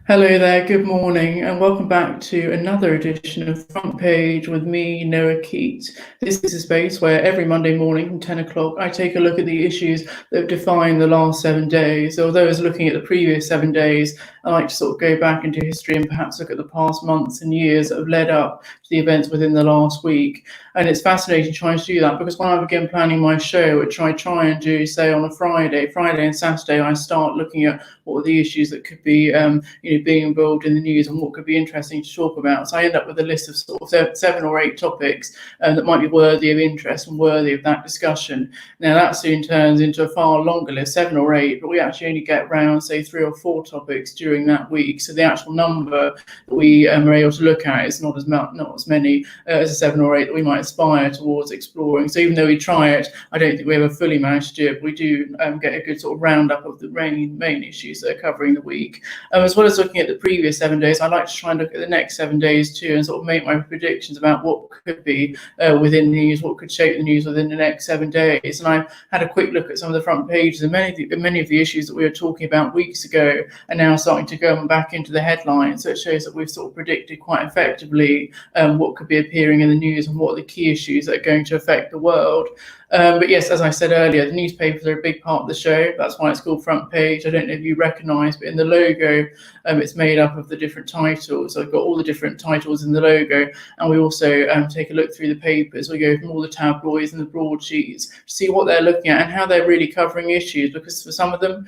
Hello there, good morning, and welcome back to another edition of Front Page with me, Noah Keate. This is a space where every Monday morning from 10 o'clock I take a look at the issues that have defined the last 7 days. Although I was looking at the previous 7 days, I like to sort of go back into history and perhaps look at the past months and years that have led up to the events within the last week. And it's fascinating trying to do that because when I begin planning my show, which I try and do, say, on a Friday and Saturday, I start looking at what are the issues that could be being involved in the news and what could be interesting to talk about. So I end up with a list of sort of 7 or 8 topics that might be worthy of interest and worthy of that discussion. Now that soon turns into a far longer list, 7 or 8, but we actually only get around, say, 3 or 4 topics during that week. So the actual number that we are able to look at is not as many as the 7 or 8 that we might aspire towards exploring. So even though we try it, I don't think we ever fully managed to do it, but we do get a good sort of roundup of the main issues that are covering the week. As well as looking at the previous 7 days, I like to try and look at the next 7 days too and sort of make my predictions about what could be within the news, what could shape the news within the next 7 days. And I had a quick look at some of the front pages, and many of the issues that we were talking about weeks ago are now starting to go back into the headlines. So it shows that we've sort of predicted quite effectively what could be appearing in the news and what are the key issues that are going to affect the world. But yes, as I said earlier, the newspapers are a big part of the show. That's why it's called Front Page. I don't know if you recognise, but in the logo, it's made up of the different titles. So I've got all the different titles in the logo, and we also take a look through the papers. We go from all the tabloids and the broadsheets to see what they're looking at and how they're really covering issues. Because for some of them,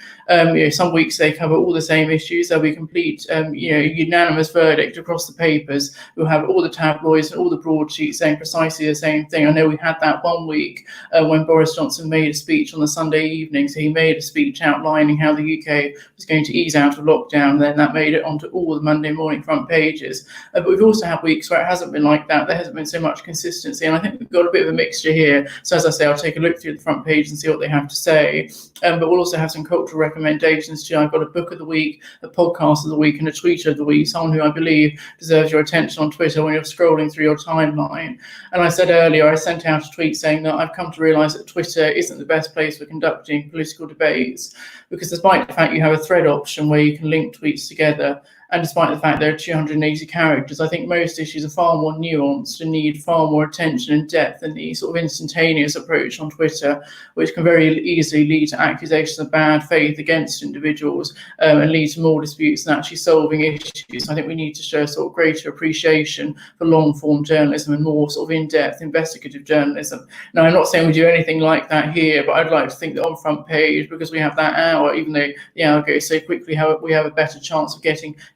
some weeks they cover all the same issues. There'll be complete, unanimous verdict across the papers. We'll have all the tabloids and all the broadsheets saying precisely the same thing. I know we had that one week when Boris Johnson made a speech on the Sunday evening. So he made a speech outlining how the UK was going to ease out of lockdown. And then that made it onto all the Monday morning front pages. But we've also had weeks where it hasn't been like that. There hasn't been so much consistency. And I think we've got a bit of a mixture here. So as I say, I'll take a look through the front page and see what they have to say. But we'll also have some cultural recommendations too. I've got a book of the week, a podcast of the week, and a tweeter of the week, someone who I believe deserves your attention on Twitter when you're scrolling through your timeline. And I said earlier, I sent out a tweet saying that I've come to realise that Twitter isn't the best place for conducting political debates, because despite the fact you have a thread option where you can link tweets together, and despite the fact there are 280 characters, I think most issues are far more nuanced and need far more attention and depth than the sort of instantaneous approach on Twitter, which can very easily lead to accusations of bad faith against individuals and lead to more disputes than actually solving issues. I think we need to show sort of greater appreciation for long-form journalism and more sort of in-depth investigative journalism. Now, I'm not saying we do anything like that here, but I'd like to think that on Front Page, because we have that hour, even though the hour goes so quickly, we have a better chance of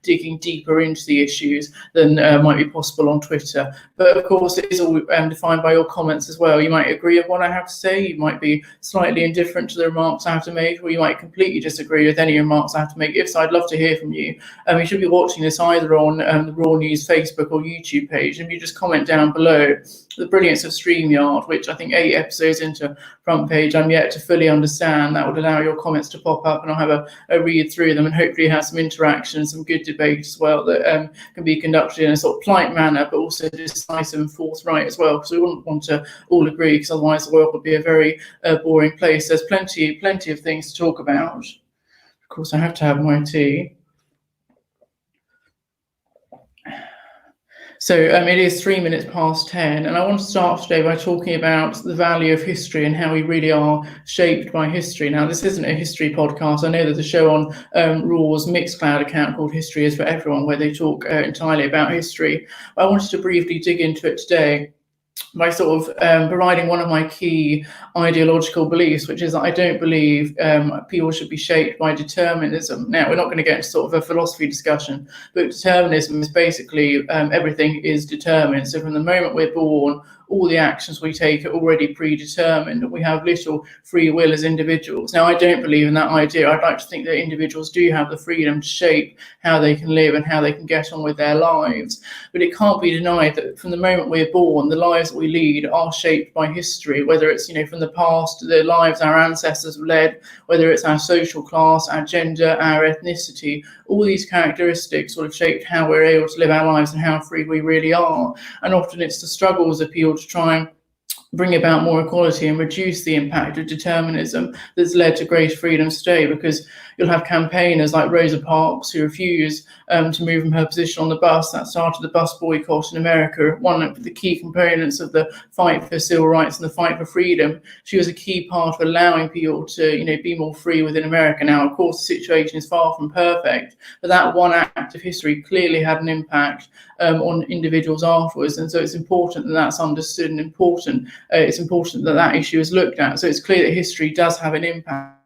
digging deeper into the issues than might be possible on Twitter. But of course, it is all defined by your comments as well. You might agree with what I have to say, you might be slightly indifferent to the remarks I have to make, or you might completely disagree with any remarks I have to make. If so, I'd love to hear from you. You should be watching this either on the Raw News Facebook or YouTube page, and you just comment down below. The brilliance of StreamYard, which I think 8 episodes into Front Page I'm yet to fully understand. That would allow your comments to pop up, and I'll have a read through them and hopefully have some interaction, some good debate as well that can be conducted in a sort of polite manner, but also decisive and forthright as well, because we wouldn't want to all agree, because otherwise the world would be a very boring place. There's plenty of things to talk about. Of course, I have to have my tea. So it is 3 minutes past 10, and I want to start today by talking about the value of history and how we really are shaped by history. Now, this isn't a history podcast. I know there's a show on Raw's Mixcloud account called History is for Everyone, where they talk entirely about history. But I wanted to briefly dig into it today by sort of providing one of my key ideological beliefs, which is that I don't believe people should be shaped by determinism. Now, we're not going to get into sort of a philosophy discussion, but determinism is basically everything is determined. So from the moment we're born, all the actions we take are already predetermined, and we have little free will as individuals. Now, I don't believe in that idea. I'd like to think that individuals do have the freedom to shape how they can live and how they can get on with their lives. But it can't be denied that from the moment we're born, the lives that we lead are shaped by history, whether it's, from the past, the lives our ancestors have led, whether it's our social class, our gender, our ethnicity. All these characteristics sort of shaped how we're able to live our lives and how free we really are. And often it's the struggles of people to try and bring about more equality and reduce the impact of determinism that's led to greater freedom today, because you'll have campaigners like Rosa Parks who refuse to move from her position on the bus. That started the bus boycott in America, one of the key components of the fight for civil rights and the fight for freedom. She was a key part of allowing people to, be more free within America. Now, of course, the situation is far from perfect, but that one act of history clearly had an impact on individuals afterwards, and so it's important that that's understood, and it's important that that issue is looked at. So it's clear that history does have an impact.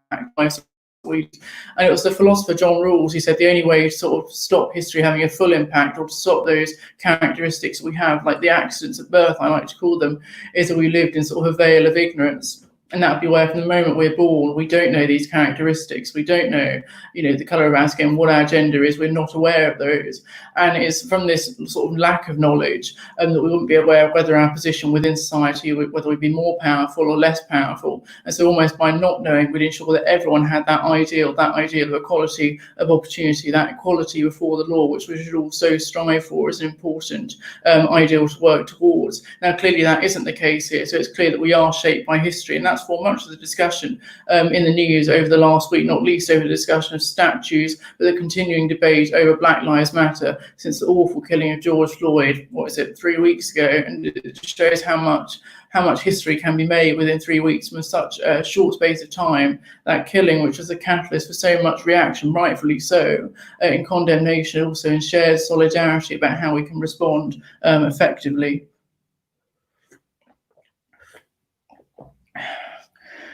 And it was the philosopher John Rawls who said the only way to sort of stop history having a full impact, or to stop those characteristics we have, like the accidents at birth, I like to call them, is that we lived in sort of a veil of ignorance. And that would be where from the moment we're born, we don't know these characteristics. We don't know, the colour of our skin, what our gender is. We're not aware of those. And it's from this sort of lack of knowledge that we wouldn't be aware of whether our position within society, whether we'd be more powerful or less powerful. And so almost by not knowing, we'd ensure that everyone had that ideal of equality of opportunity, that equality before the law, which we should also strive for as an important ideal to work towards. Now, clearly that isn't the case here. So it's clear that we are shaped by history, and that's for much of the discussion in the news over the last week, not least over the discussion of statues, but the continuing debate over Black Lives Matter since the awful killing of George Floyd, 3 weeks ago. And it just shows how much history can be made within 3 weeks from such a short space of time. That killing, which was a catalyst for so much reaction, rightfully so, in condemnation, also in shared solidarity about how we can respond effectively.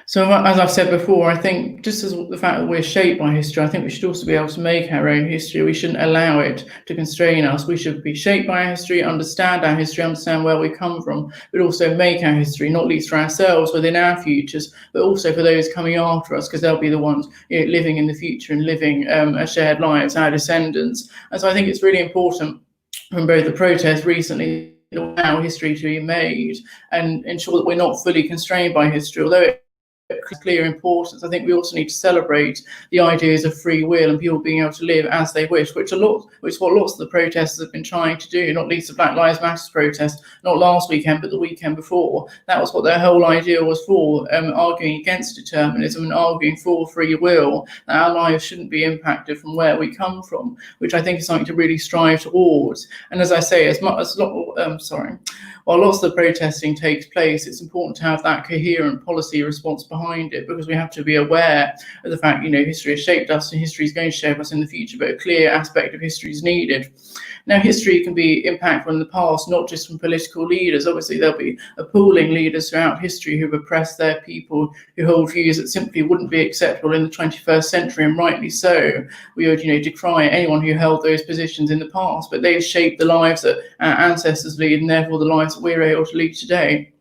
So as I've said before, I think just as the fact that we're shaped by history, I think we should also be able to make our own history. We shouldn't allow it to constrain us. We should be shaped by our history, understand where we come from, but also make our history, not least for ourselves within our futures, but also for those coming after us, because they'll be the ones living in the future and living shared lives, our descendants. And so I think it's really important from both the protests recently, allow history to be made and ensure that we're not fully constrained by history, although clear importance. I think we also need to celebrate the ideas of free will and people being able to live as they wish, which is what lots of the protesters have been trying to do, not least the Black Lives Matter protest, not last weekend, but the weekend before. That was what their whole idea was for, arguing against determinism and arguing for free will, that our lives shouldn't be impacted from where we come from, which I think is something to really strive towards. And as I say, while lots of the protesting takes place, it's important to have that coherent policy response behind it, because we have to be aware of the fact, history has shaped us and history is going to shape us in the future, but a clear aspect of history is needed. Now, history can be impactful in the past, not just from political leaders. Obviously, there'll be appalling leaders throughout history who've oppressed their people, who hold views that simply wouldn't be acceptable in the 21st century, and rightly so. We would, decry anyone who held those positions in the past, but they've shaped the lives that our ancestors lead, and therefore the lives that we're able to lead today.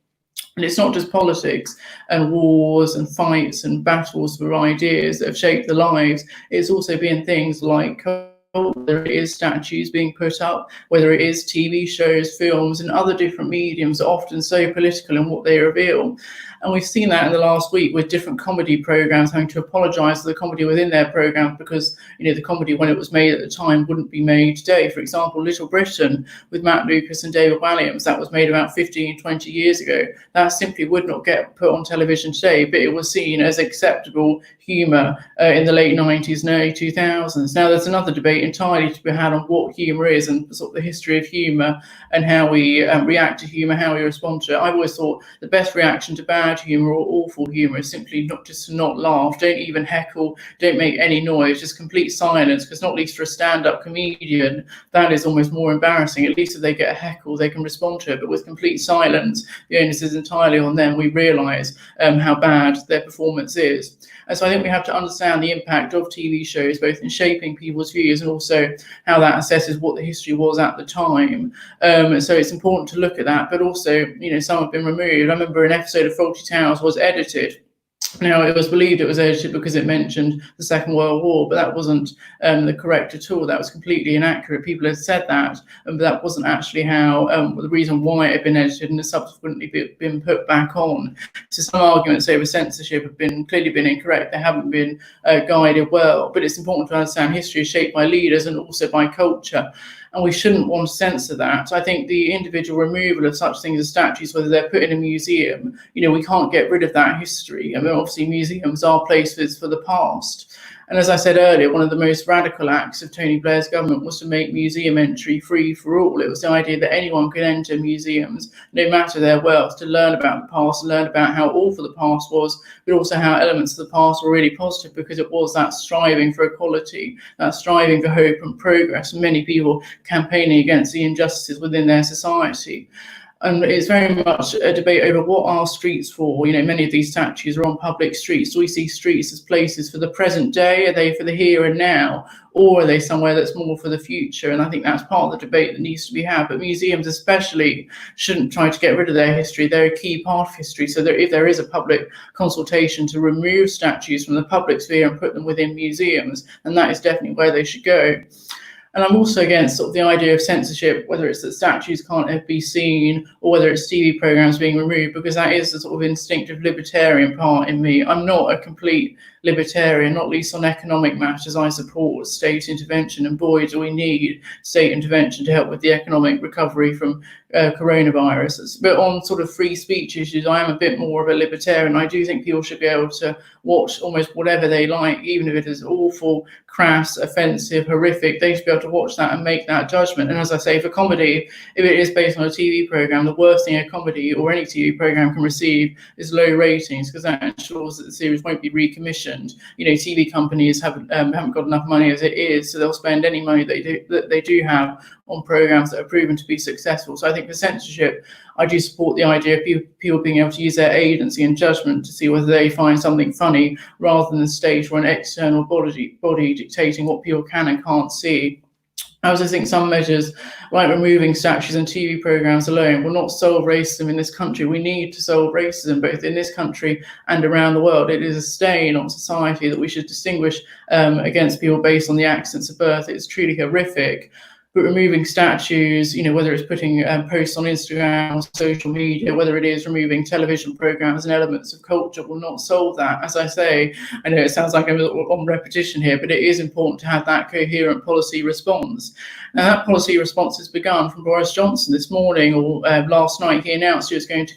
And it's not just politics and wars and fights and battles for ideas that have shaped the lives. It's also been things like whether it is statues being put up, whether it is TV shows, films, and other different mediums, often so political in what they reveal. And we've seen that in the last week with different comedy programs having to apologise to the comedy within their programme because, the comedy when it was made at the time wouldn't be made today. For example, Little Britain with Matt Lucas and David Walliams, that was made about 15, 20 years ago. That simply would not get put on television today, but it was seen as acceptable humour in the late 90s and early 2000s. Now, there's another debate entirely to be had on what humour is and sort of the history of humour and how we react to humour, how we respond to it. I've always thought the best reaction to bad humour or awful humour is simply not just to not laugh, don't even heckle, don't make any noise, just complete silence, because not least for a stand-up comedian, that is almost more embarrassing. At least if they get a heckle, they can respond to it, but with complete silence, the onus is entirely on them. We realise how bad their performance is. And so I think we have to understand the impact of TV shows, both in shaping people's views and also how that assesses what the history was at the time. So it's important to look at that, but also, some have been removed. I remember an episode of Fawlty Towers was edited. Now, it was believed it was edited because it mentioned the Second World War, but that wasn't the correct at all. That was completely inaccurate. People had said that, but that wasn't actually how the reason why it had been edited and has subsequently been put back on. So some arguments over censorship have clearly been incorrect. They haven't been guided well. But it's important to understand history is shaped by leaders and also by culture. And we shouldn't want to censor that. So I think the individual removal of such things as statues, whether they're put in a museum, we can't get rid of that history. I mean, obviously museums are places for the past. And as I said earlier, one of the most radical acts of Tony Blair's government was to make museum entry free for all. It was the idea that anyone could enter museums, no matter their wealth, to learn about the past, learn about how awful the past was, but also how elements of the past were really positive, because it was that striving for equality, that striving for hope and progress, and many people campaigning against the injustices within their society. And it's very much a debate over what are streets for. Many of these statues are on public streets. Do we see streets as places for the present day? Are they for the here and now? Or are they somewhere that's more for the future? And I think that's part of the debate that needs to be had. But museums especially shouldn't try to get rid of their history. They're a key part of history. So if there is a public consultation to remove statues from the public sphere and put them within museums, and that is definitely where they should go. And I'm also against sort of the idea of censorship, whether it's that statues can't ever be seen or whether it's TV programs being removed, because that is the sort of instinctive libertarian part in me. I'm not a complete libertarian, not least on economic matters. I support state intervention, and boy, do we need state intervention to help with the economic recovery from coronaviruses. But on sort of free speech issues, I am a bit more of a libertarian. I do think people should be able to watch almost whatever they like, even if it is awful, crass, offensive, horrific. They should be able to watch that and make that judgment. And as I say, for comedy, if it is based on a TV program, the worst thing a comedy or any TV program can receive is low ratings, because that ensures that the series won't be recommissioned. TV companies haven't got enough money as it is, so they'll spend any money that they do have on programs that are proven to be successful. So I think for censorship, I do support the idea of people being able to use their agency and judgment to see whether they find something funny, rather than the state or an external body dictating what people can and can't see. I also think some measures, like removing statues and TV programs alone, will not solve racism in this country. We need to solve racism both in this country and around the world. It is a stain on society that we should distinguish against people based on the accents of birth. It's truly horrific. But removing statues, whether it's putting posts on Instagram or social media, whether it is removing television programs and elements of culture, will not solve that. As I say, I know it sounds like I'm on repetition here, but it is important to have that coherent policy response. Now, that policy response has begun from Boris Johnson this morning, or last night. He announced he was going to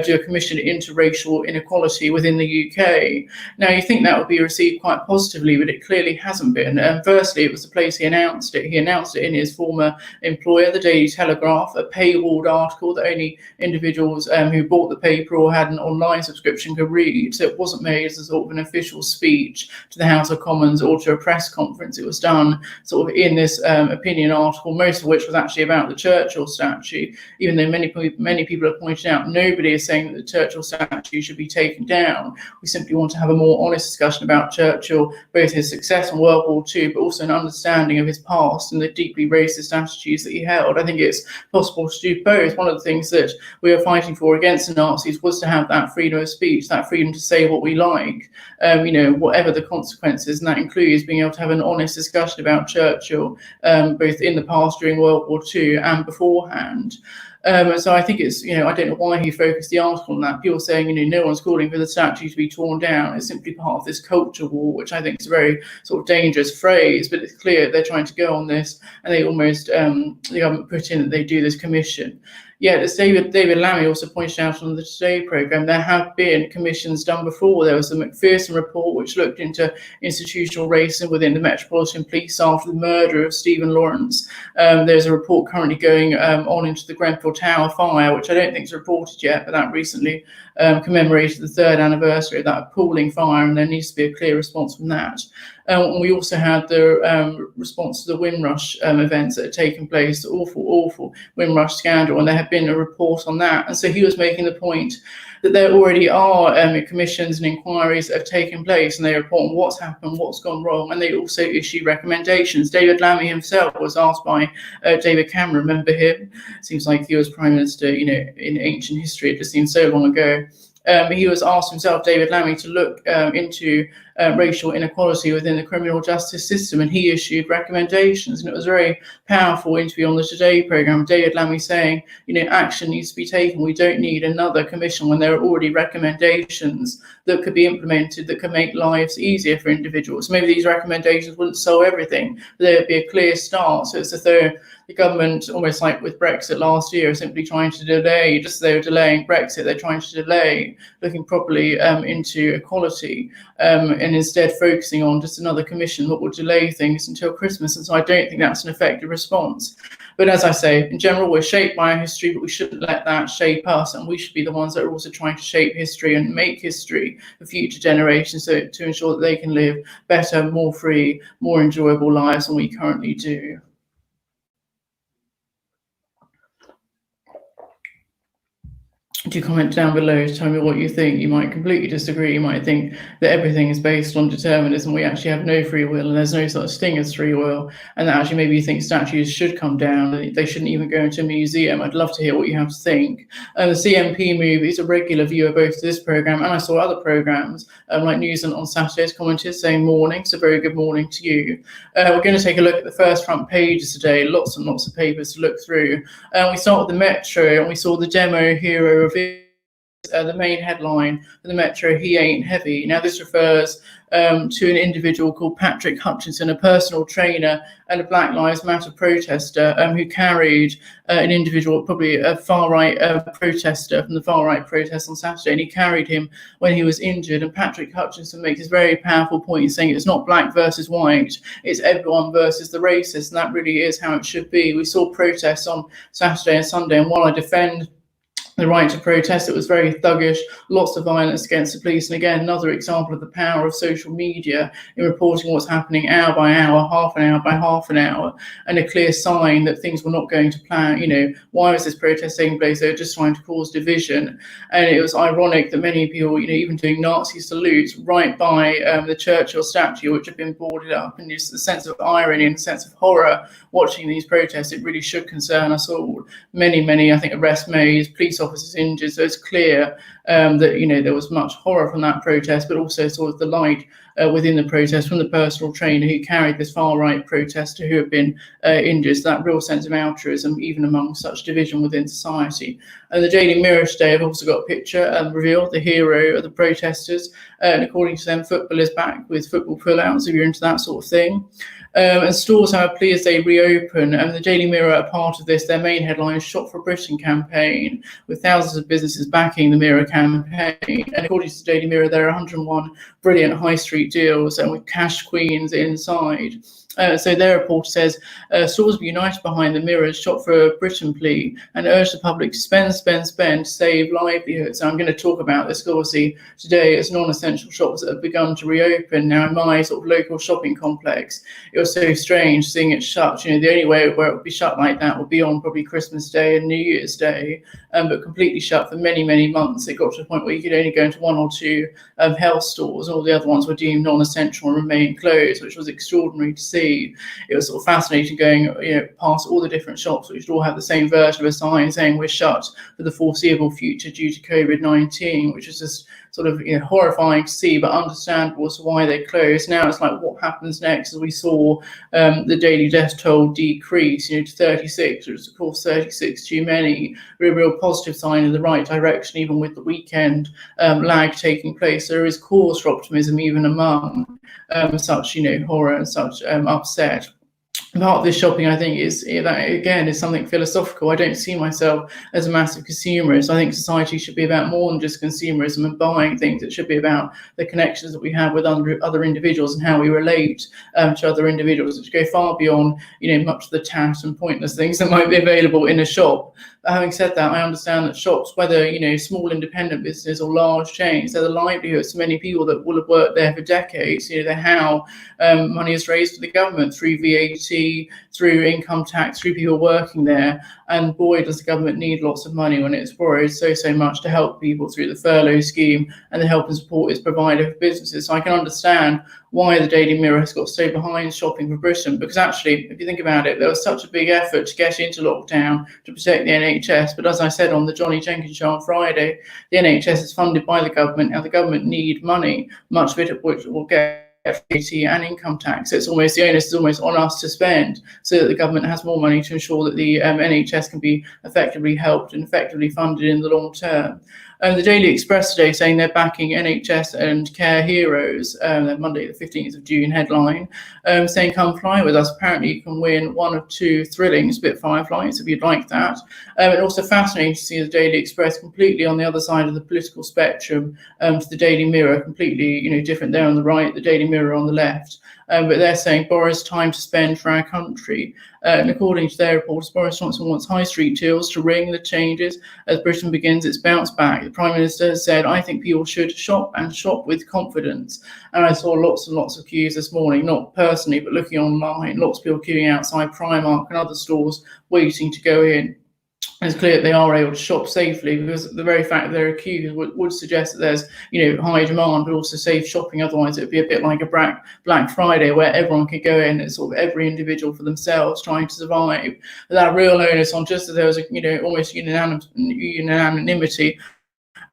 do a commission into racial inequality within the UK. Now, you think that would be received quite positively, but it clearly hasn't been. Firstly, it was the place he announced it. He announced it in his former employer, the Daily Telegraph, a paywalled article that only individuals who bought the paper or had an online subscription could read. So it wasn't made as a sort of an official speech to the House of Commons or to a press conference. It was done sort of in this opinion article, most of which was actually about the Churchill statue, even though many people have pointed out nobody is saying that the Churchill statue should be taken down. We simply want to have a more honest discussion about Churchill, both his success in World War II, but also an understanding of his past and the deeply racist attitudes that he held. I think it's possible to do both. One of the things that we were fighting for against the Nazis was to have that freedom of speech, that freedom to say what we like, whatever the consequences, and that includes being able to have an honest discussion about Churchill, both in the past during World War II and beforehand. So I think it's, I don't know why he focused the article on that. People saying, no one's calling for the statue to be torn down. It's simply part of this culture war, which I think is a very sort of dangerous phrase, but it's clear they're trying to go on this, and they almost, the government put in that they do this commission. Yeah, as David Lammy also pointed out on the Today programme, there have been commissions done before. There was the Macpherson report, which looked into institutional racism within the Metropolitan Police after the murder of Stephen Lawrence. There's a report currently going on into the Grenfell Tower fire, which I don't think is reported yet, but that recently commemorated the 3rd anniversary of that appalling fire, and there needs to be a clear response from that. And we also had the response to the Windrush events that had taken place, the awful Windrush scandal, and there had been a report on that. And so he was making the point that there already are commissions and inquiries that have taken place, and they report on what's happened, what's gone wrong, and they also issue recommendations. David Lammy himself was asked by David Cameron, remember him? Seems like he was Prime Minister, in ancient history. It just seems so long ago. He was asked himself, David Lammy, to look into racial inequality within the criminal justice system, and he issued recommendations. And it was a very powerful interview on the Today programme, David Lammy saying, action needs to be taken. We don't need another commission when there are already recommendations that could be implemented that could make lives easier for individuals. Maybe these recommendations wouldn't solve everything, but there would be a clear start. So it's as though the government, almost like with Brexit last year, is simply trying to delay, just as they were delaying Brexit, they're trying to delay looking properly into equality and instead focusing on just another commission that will delay things until Christmas. And so I don't think that's an effective response. But as I say, in general, we're shaped by our history, but we shouldn't let that shape us. And we should be the ones that are also trying to shape history and make history for future generations, so to ensure that they can live better, more free, more enjoyable lives than we currently do. Do comment down below to tell me what you think. You might completely disagree. You might think that everything is based on determinism. We actually have no free will and there's no such thing as free will. And that actually maybe you think statues should come down. They shouldn't even go into a museum. I'd love to hear what you have to think. The CMP movie is a regular viewer both to this programme and I saw other programmes like News on Saturdays commented saying morning. So very good morning to you. We're going to take a look at the first front pages today. Lots and lots of papers to look through. We start with the Metro and we saw the demo hero of the main headline for the Metro, "He Ain't Heavy." Now this refers to an individual called Patrick Hutchinson, a personal trainer and a Black Lives Matter protester who carried an individual, probably a far-right protester from the far-right protest on Saturday, and he carried him when he was injured. And Patrick Hutchinson makes this very powerful point, saying it's not black versus white, it's everyone versus the racist, and that really is how it should be. We saw protests on Saturday and Sunday, and while I defend the right to protest, it was very thuggish, lots of violence against the police. And again, another example of the power of social media in reporting what's happening hour by hour, half an hour by half an hour, and a clear sign that things were not going to plan. You know, why was this protest taking place? They were just trying to cause division. And it was ironic that many people, you know, even doing Nazi salutes right by the Churchill statue, which had been boarded up, and just the sense of irony and sense of horror watching these protests, it really should concern us all. Many, I think, arrests made, police officers injured, so it's clear that, you know, there was much horror from that protest, but also sort of the light within the protest from the personal trainer who carried this far-right protester who had been injured. So that real sense of altruism, even among such division within society. And the Daily Mirror today have also got a picture revealed, the hero of the protesters. And according to them, football is back with football pullouts, if you're into that sort of thing. And stores have a plea as they reopen. And the Daily Mirror are part of this. Their main headline is "Shop for Britain" campaign, with thousands of businesses backing the Mirror campaign. And according to the Daily Mirror, there are 101 brilliant high street deals and with cash queens inside. So their report says stores were united behind the Mirror's Shop for Britain plea and urged the public to spend to save livelihoods. And I'm going to talk about this obviously today as non-essential shops that have begun to reopen. Now in my sort of local shopping complex, it was so strange seeing it shut. You know, the only way where it would be shut like that would be on probably Christmas Day and New Year's Day, but completely shut for many months. It got to the point where you could only go into one or two health stores. All the other ones were deemed non-essential and remained closed, which was extraordinary to see. It was sort of fascinating going, you know, past all the different shops, which all have the same version of a sign saying we're shut for the foreseeable future due to COVID-19, which is just sort of, you know, horrifying to see, but understandable as to why they closed. Now it's like, what happens next? As we saw the daily death toll decrease, you know, to 36, which is of course 36 too many. A real positive sign in the right direction, even with the weekend lag taking place. There is cause for optimism even among such, you know, horror and such upset. Part of this shopping, I think, is that again is something philosophical. I don't see myself as a massive consumerist. I think society should be about more than just consumerism and buying things. It should be about the connections that we have with other individuals and how we relate to other individuals, which go far beyond, you know, much of the tat and pointless things that might be available in a shop. But having said that, I understand that shops, whether, you know, small independent business or large chains, they're the livelihoods to many people that will have worked there for decades. You know, they're how money is raised for the government through VAT, through income tax, through people working there. And boy, does the government need lots of money when it's borrowed so much to help people through the furlough scheme and the help and support it's provided for businesses. So I can understand why the Daily Mirror has got so behind Shopping for Britain, because actually, if you think about it, there was such a big effort to get into lockdown to protect the NHS. But as I said on the Johnny Jenkins show on Friday, the NHS is funded by the government, and the government need money, much of it of which will get VAT and income tax. So it's almost, the onus is almost on us to spend so that the government has more money to ensure that the NHS can be effectively helped and effectively funded in the long term. The Daily Express today saying they're backing NHS and care heroes, Monday the 15th of June headline, saying come fly with us. Apparently you can win one of two thrilling Spitfire flights if you'd like that. And also fascinating to see the Daily Express completely on the other side of the political spectrum to the Daily Mirror, completely different there on the right, the Daily Mirror on the left. But they're saying Boris time to spend for our country. And according to their reports, Boris Johnson wants high street tills to ring the changes as Britain begins its bounce back. The Prime Minister has said, I think people should shop and shop with confidence. And I saw lots and lots of queues this morning, not personally, but looking online, lots of people queuing outside Primark and other stores waiting to go in. It's clear that they are able to shop safely because the very fact that there are queues would suggest that there's, high demand, but also safe shopping. Otherwise, it would be a bit like a Black Friday where everyone could go in and sort of every individual for themselves trying to survive. Without real onus on just that there was almost unanimity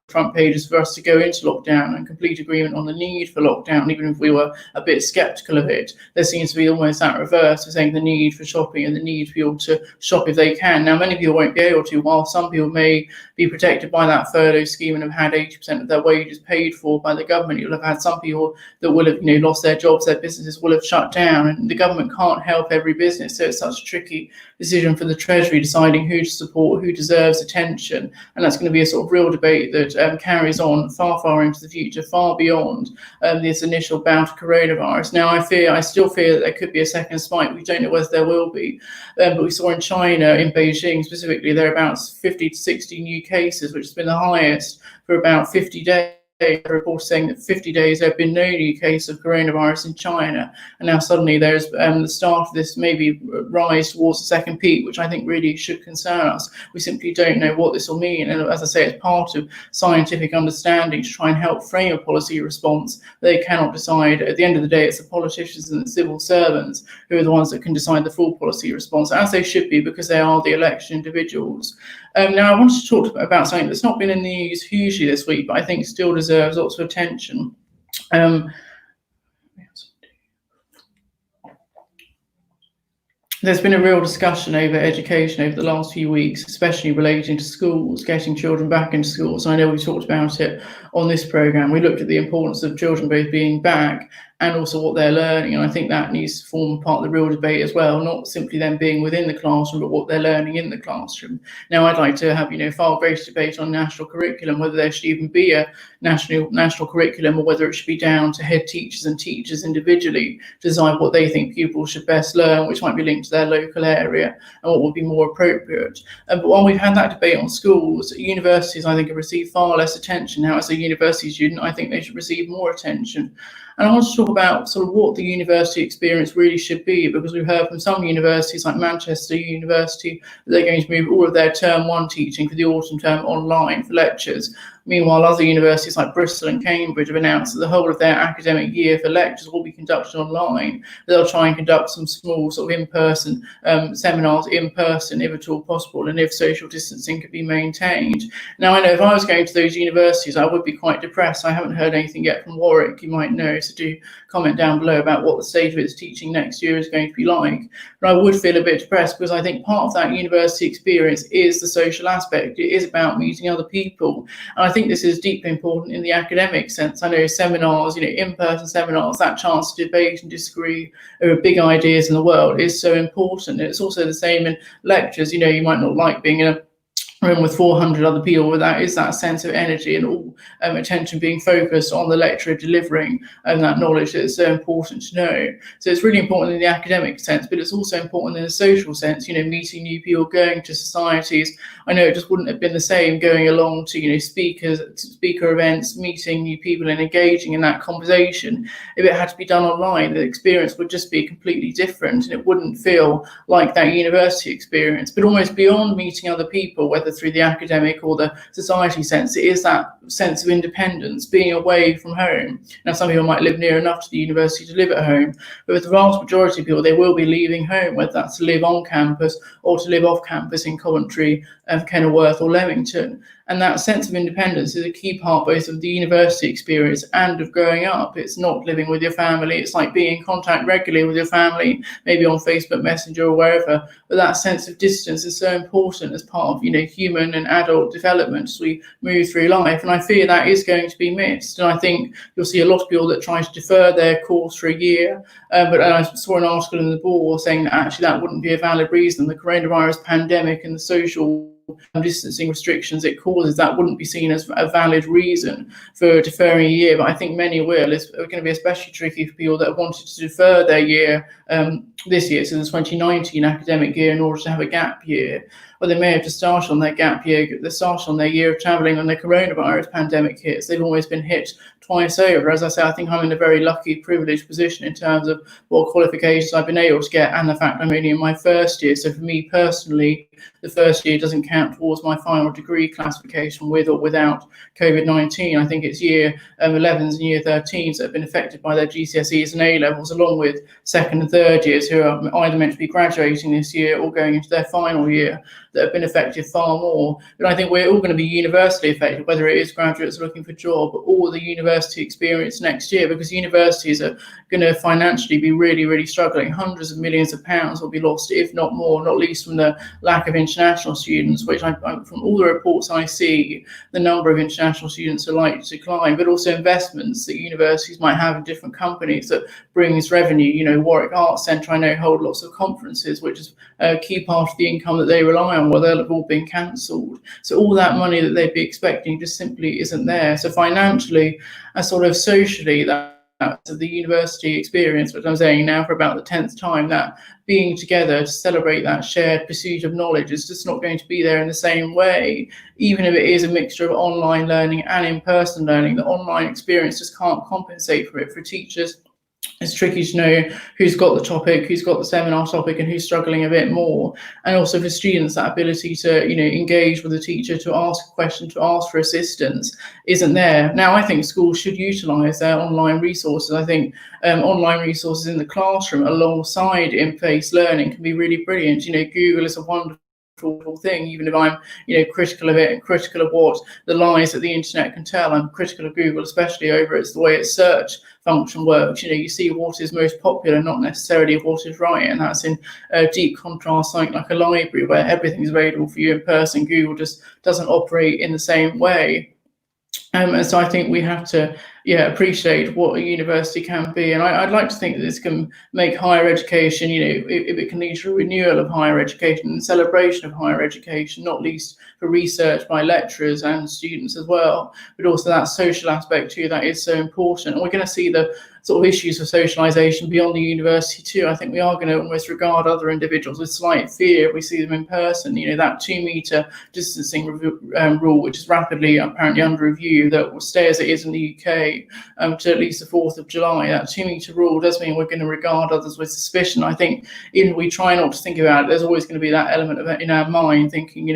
front pages for us to go into lockdown and complete agreement on the need for lockdown, even if we were a bit skeptical of it. There seems to be almost that reverse of saying the need for shopping and the need for people to shop if they can. Now, many people won't be able to, while some people may be protected by that furlough scheme and have had 80% of their wages paid for by the government. You'll have had some people that will have lost their jobs, their businesses will have shut down, and the government can't help every business. So it's such a tricky decision for the Treasury deciding who to support, who deserves attention. And that's going to be a sort of real debate that carries on far, far into the future, far beyond this initial bout of coronavirus. Now, I still fear that there could be a second spike. We don't know whether there will be, but we saw in China, in Beijing specifically, there are about 50 to 60 new cases, which has been the highest for about 50 days. A report saying that 50 days there have been no new case of coronavirus in China, and now suddenly there's the start of this maybe rise towards the second peak, which I think really should concern us. We simply don't know what this will mean, and as I say, it's part of scientific understanding to try and help frame a policy response. They cannot decide. At the end of the day, it's the politicians and the civil servants who are the ones that can decide the full policy response, as they should be, because they are the elected individuals. Now, I wanted to talk about something that's not been in the news hugely this week, but I think still deserves lots of attention. There's been a real discussion over education over the last few weeks, especially relating to schools, getting children back into schools. I know we've talked about it on this programme. We looked at the importance of children both being back and also what they're learning. And I think that needs to form part of the real debate as well, not simply them being within the classroom, but what they're learning in the classroom. Now, I'd like to have, far greater debate on national curriculum, whether there should even be a national curriculum or whether it should be down to head teachers and teachers individually to decide what they think pupils should best learn, which might be linked to their local area and what would be more appropriate. But while we've had that debate on schools, universities, I think, have received far less attention. Now, as a university student, I think they should receive more attention. And I want to talk about sort of what the university experience really should be, because we've heard from some universities like Manchester University that they're going to move all of their term one teaching for the autumn term online for lectures. Meanwhile, other universities like Bristol and Cambridge have announced that the whole of their academic year for lectures will be conducted online. They'll try and conduct some small sort of in-person seminars in person if at all possible, and if social distancing could be maintained. Now, I know if I was going to those universities, I would be quite depressed. I haven't heard anything yet from Warwick. You might know, so do comment down below about what the state of its teaching next year is going to be like. But I would feel a bit depressed because I think part of that university experience is the social aspect. It is about meeting other people. And I think this is deeply important in the academic sense. I know seminars, in-person seminars, that chance to debate and disagree over big ideas in the world is so important. It's also the same in lectures. You might not like being in a room with 400 other people, but that is that sense of energy and all attention being focused on the lecturer delivering and that knowledge that is so important to know. So it's really important in the academic sense, but it's also important in the social sense, meeting new people, going to societies. I know it just wouldn't have been the same going along to, speaker events, meeting new people and engaging in that conversation. If it had to be done online, the experience would just be completely different and it wouldn't feel like that university experience. But almost beyond meeting other people, whether through the academic or the society sense, it is that sense of independence, being away from home. Now, some people might live near enough to the university to live at home, but with the vast majority of people, they will be leaving home, whether that's to live on campus or to live off campus in Coventry, Kenilworth or Leamington. And that sense of independence is a key part both of the university experience and of growing up. It's not living with your family. It's like being in contact regularly with your family, maybe on Facebook Messenger or wherever. But that sense of distance is so important as part of, human and adult development as we move through life. And I fear that is going to be missed. And I think you'll see a lot of people that try to defer their course for a year. But I saw an article in the Ball saying that actually that wouldn't be a valid reason. The coronavirus pandemic and the social distancing restrictions it causes, that wouldn't be seen as a valid reason for deferring a year. But I think many will. It's going to be especially tricky for people that have wanted to defer their year this year, so the 2019 academic year, in order to have a gap year. Or they may have just started on their gap year, they started on their year of travelling when the coronavirus pandemic hits. They've always been hit twice over. As I say, I think I'm in a very lucky, privileged position in terms of what qualifications I've been able to get, and the fact I'm only in my first year. So for me personally, the first year doesn't count towards my final degree classification with or without COVID-19. I think it's year 11s and year 13s that have been affected by their GCSEs and A-levels, along with second and third years who are either meant to be graduating this year or going into their final year, that have been affected far more. But I think we're all going to be universally affected, whether it is graduates looking for a job or the university experience next year, because universities are going to financially be really, really struggling. Hundreds of millions of pounds will be lost, if not more, not least from the lack of international students, which from all the reports I see, the number of international students are likely to decline, but also investments that universities might have in different companies that brings revenue. Warwick Arts Centre, I know, hold lots of conferences, which is a key part of the income that they rely on. Well, they'll have all been cancelled. So all that money that they'd be expecting just simply isn't there. So financially and sort of socially, that's the university experience, which I'm saying now for about the 10th time, that being together to celebrate that shared pursuit of knowledge is just not going to be there in the same way. Even if it is a mixture of online learning and in-person learning, the online experience just can't compensate for it. For teachers, it's tricky to know who's got the topic, who's got the seminar topic, and who's struggling a bit more. And also for students, that ability to, engage with the teacher, to ask a question, to ask for assistance isn't there. Now, I think schools should utilise their online resources. I think online resources in the classroom alongside in-place learning can be really brilliant. Google is a wonderful thing, even if I'm critical of it and critical of what the lies that the internet can tell. I'm critical of Google, especially over the way its search function works. You see what is most popular, not necessarily what is right, and that's in deep contrast something like a library where everything is available for you in person. Google just doesn't operate in the same way. And so I think we have to appreciate what a university can be. And I'd like to think that this can make higher education, if it can lead to a renewal of higher education and celebration of higher education, not least for research by lecturers and students as well, but also that social aspect too, that is so important. And we're going to see the sort of issues of socialisation beyond the university too. I think we are going to almost regard other individuals with slight fear if we see them in person. That 2 metre distancing rule, which is rapidly apparently under review, that will stay as it is in the UK to at least the 4th of July. That 2 metre rule does mean we're going to regard others with suspicion. I think even we try not to think about it, there's always going to be that element of it in our mind, thinking,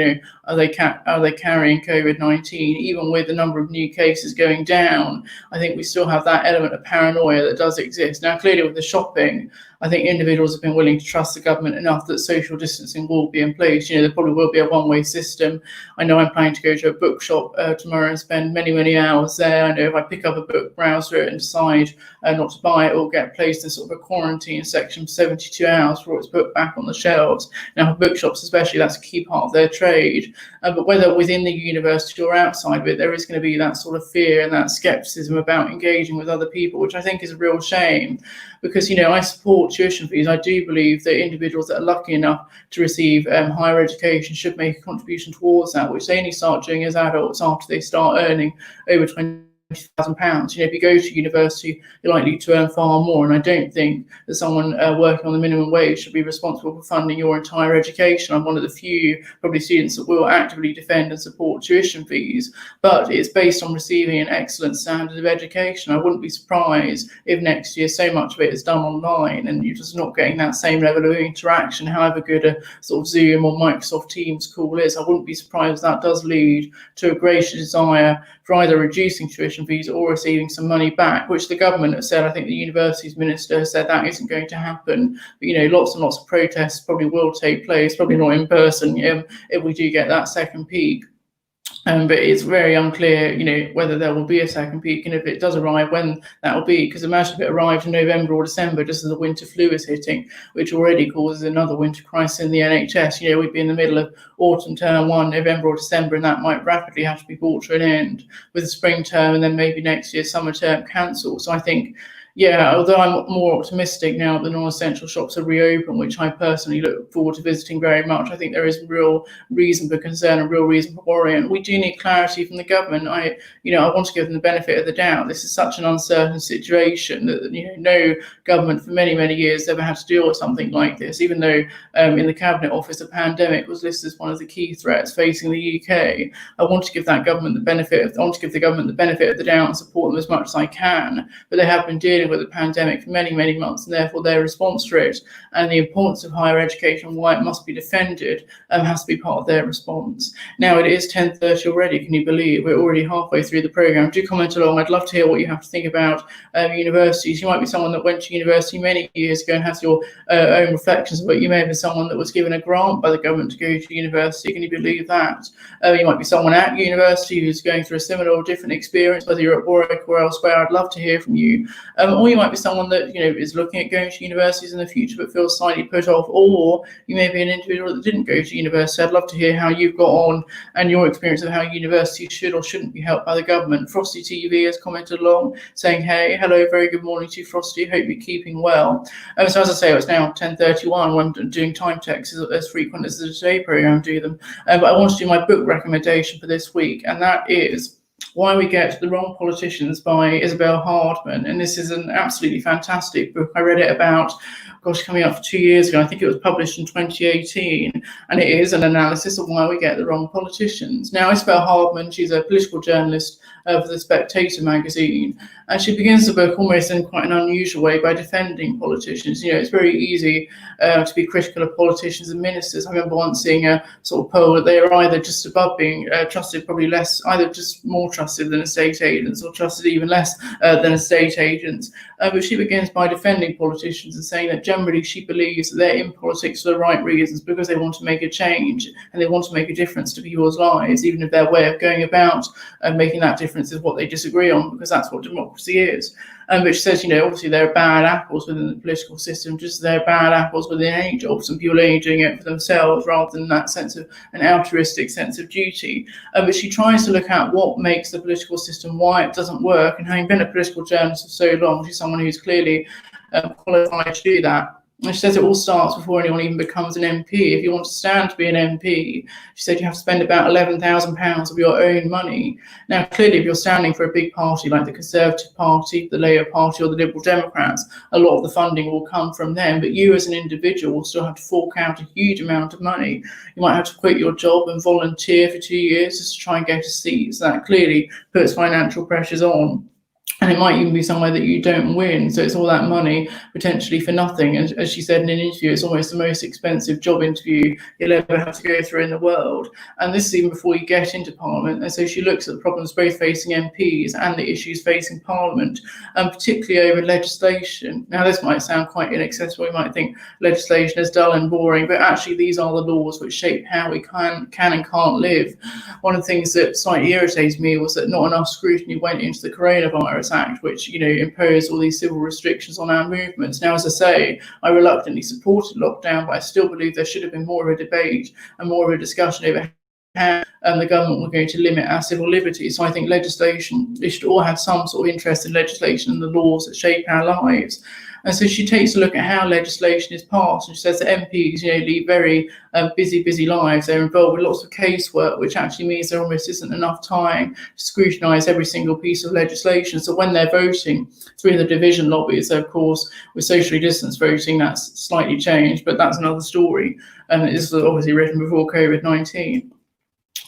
are they carrying COVID-19? Even with the number of new cases going down, I think we still have that element of paranoia that does exist. Now, clearly with the shopping, I think individuals have been willing to trust the government enough that social distancing will be in place. There probably will be a one-way system. I know I'm planning to go to a bookshop tomorrow and spend many, many hours there. I know if I pick up a book, browse through it and decide not to buy it, or get placed in sort of a quarantine section for 72 hours before it's put back on the shelves. Now, for bookshops especially, that's a key part of their trade. But whether within the university or outside of it, there is going to be that sort of fear and that scepticism about engaging with other people, which I think is a real shame. Because, I support tuition fees. I do believe that individuals that are lucky enough to receive higher education should make a contribution towards that, which they only start doing as adults after they start earning over £20,000. If you go to university, you're likely to earn far more. And I don't think that someone working on the minimum wage should be responsible for funding your entire education. I'm one of the few probably students that will actively defend and support tuition fees, but it's based on receiving an excellent standard of education. I wouldn't be surprised if next year so much of it is done online and you're just not getting that same level of interaction, however good a sort of Zoom or Microsoft Teams call is. I wouldn't be surprised if that does lead to a greater desire for either reducing tuition fees or receiving some money back, which the government has said. I think the universities minister has said that isn't going to happen. But, lots and lots of protests probably will take place, probably not in person, if we do get that second peak. But it's very unclear, whether there will be a second peak, and if it does arrive, when that will be. Because imagine if it arrived in November or December, just as the winter flu is hitting, which already causes another winter crisis in the NHS. We'd be in the middle of autumn term 1, November or December, and that might rapidly have to be brought to an end with the spring term, and then maybe next year's summer term cancelled. So I think, yeah, although I'm more optimistic now that the non-essential shops are reopened, which I personally look forward to visiting very much, I think there is real reason for concern and real reason for worry. And we do need clarity from the government. I want to give them the benefit of the doubt. This is such an uncertain situation that, no government for many, many years ever had to deal with something like this, even though in the Cabinet Office, a pandemic was listed as one of the key threats facing the UK. I want to give the government the benefit of the doubt and support them as much as I can. But they have been dealing with the pandemic for many, many months, and therefore their response to it and the importance of higher education and why it must be defended has to be part of their response. Now it is 10:30 already. Can you believe we're already halfway through the programme? Do comment along. I'd love to hear what you have to think about universities. You might be someone that went to university many years ago and has your own reflections, but you may have been someone that was given a grant by the government to go to university. Can you believe that? You might be someone at university who's going through a similar or different experience, whether you're at Warwick or elsewhere. I'd love to hear from you. Or you might be someone that is looking at going to universities in the future but feels slightly put off, or you may be an individual that didn't go to university. I'd love to hear how you've got on and your experience of how universities should or shouldn't be helped by the government. Frosty TV has commented along saying, hey, hello, very good morning to you, Frosty. Hope you're keeping well. So as I say, it's now 10:31 when I'm doing time texts as frequent as the Today programme do them. But I want to do my book recommendation for this week, and that is Why We Get the Wrong Politicians by Isabel Hartman. And this is an absolutely fantastic book. I read it about, coming up for 2 years ago. I think it was published in 2018. And it is an analysis of why we get the wrong politicians. Now, Isabel Hartman, she's a political journalist of The Spectator magazine. And she begins the book almost in quite an unusual way by defending politicians. It's very easy to be critical of politicians and ministers. I remember once seeing a sort of poll that they are either just above being trusted, probably less, either just more trusted than estate agents or trusted even less than estate agents. But she begins by defending politicians and saying that generally she believes that they're in politics for the right reasons, because they want to make a change and they want to make a difference to people's lives, even if their way of going about making that difference is what they disagree on, because that's what democracy is. But she says, obviously there are bad apples within the political system, just as there are bad apples within any jobs, and people only doing it for themselves rather than that sense of an altruistic sense of duty. But she tries to look at what makes the political system, why it doesn't work, and having been a political journalist for so long, she's someone who's clearly qualified to do that. And she says it all starts before anyone even becomes an MP. If you want to stand to be an MP, she said you have to spend about £11,000 of your own money. Now, clearly, if you're standing for a big party like the Conservative Party, the Labour Party, or the Liberal Democrats, a lot of the funding will come from them. But you as an individual will still have to fork out a huge amount of money. You might have to quit your job and volunteer for 2 years just to try and get a seat. So that clearly puts financial pressures on. And it might even be somewhere that you don't win. So it's all that money potentially for nothing. And as she said in an interview, it's almost the most expensive job interview you'll ever have to go through in the world. And this is even before you get into Parliament. And so she looks at the problems both facing MPs and the issues facing Parliament, and particularly over legislation. Now, this might sound quite inaccessible. You might think legislation is dull and boring, but actually these are the laws which shape how we can and can't live. One of the things that slightly irritates me was that not enough scrutiny went into the coronavirus Act, which imposed all these civil restrictions on our movements. Now, as I say, I reluctantly supported lockdown, but I still believe there should have been more of a debate and more of a discussion over how the government were going to limit our civil liberties. So I think legislation, they should all have some sort of interest in legislation and the laws that shape our lives. And so she takes a look at how legislation is passed, and she says that MPs, lead very busy lives. They're involved with lots of casework, which actually means there almost isn't enough time to scrutinise every single piece of legislation. So when they're voting through the division lobbies, so of course, with socially distanced voting, that's slightly changed, but that's another story. And this was obviously written before COVID-19.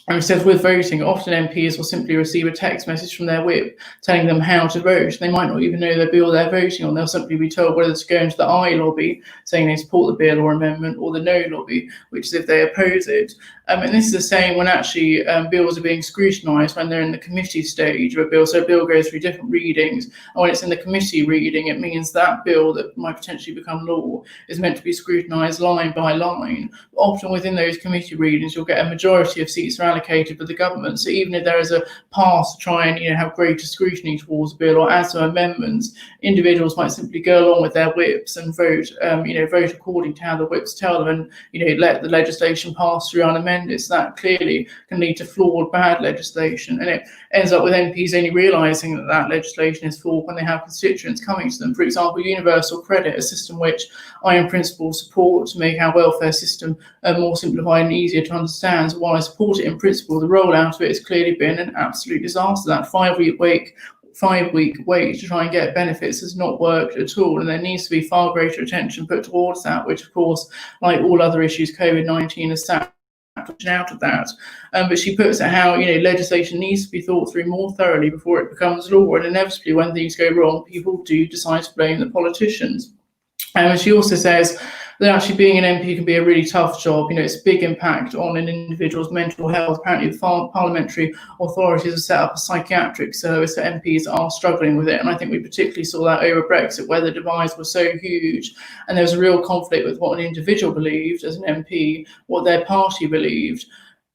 And it says with voting, often MPs will simply receive a text message from their whip telling them how to vote. They might not even know the bill they're voting on. They'll simply be told whether to go into the aye lobby, saying they support the bill or amendment, or the no lobby, which is if they oppose it. And this is the same when actually bills are being scrutinised when they're in the committee stage of a bill. So a bill goes through different readings, and when it's in the committee reading, it means that bill that might potentially become law is meant to be scrutinised line by line. Often within those committee readings, you'll get a majority of seats are allocated for the government. So even if there is a path to try and have greater scrutiny towards a bill or add some amendments, individuals might simply go along with their whips and vote, vote according to how the whips tell them, and let the legislation pass through unamended. So that clearly can lead to flawed, bad legislation, and it ends up with MPs only realising that that legislation is flawed when they have constituents coming to them. For example, universal credit, a system which I in principle support to make our welfare system more simplified and easier to understand. So while I support it in principle, the rollout of it has clearly been an absolute disaster. That 5-week wait to try and get benefits has not worked at all, and there needs to be far greater attention put towards that, which of course, like all other issues, COVID-19 has sat out of that. But she puts it how legislation needs to be thought through more thoroughly before it becomes law, and inevitably when things go wrong, people do decide to blame the politicians. And she also says that actually being an MP can be a really tough job. It's a big impact on an individual's mental health. Apparently the parliamentary authorities have set up a psychiatric service for MPs that are struggling with it. And I think we particularly saw that over Brexit, where the divides were so huge. And there was a real conflict with what an individual believed as an MP, what their party believed,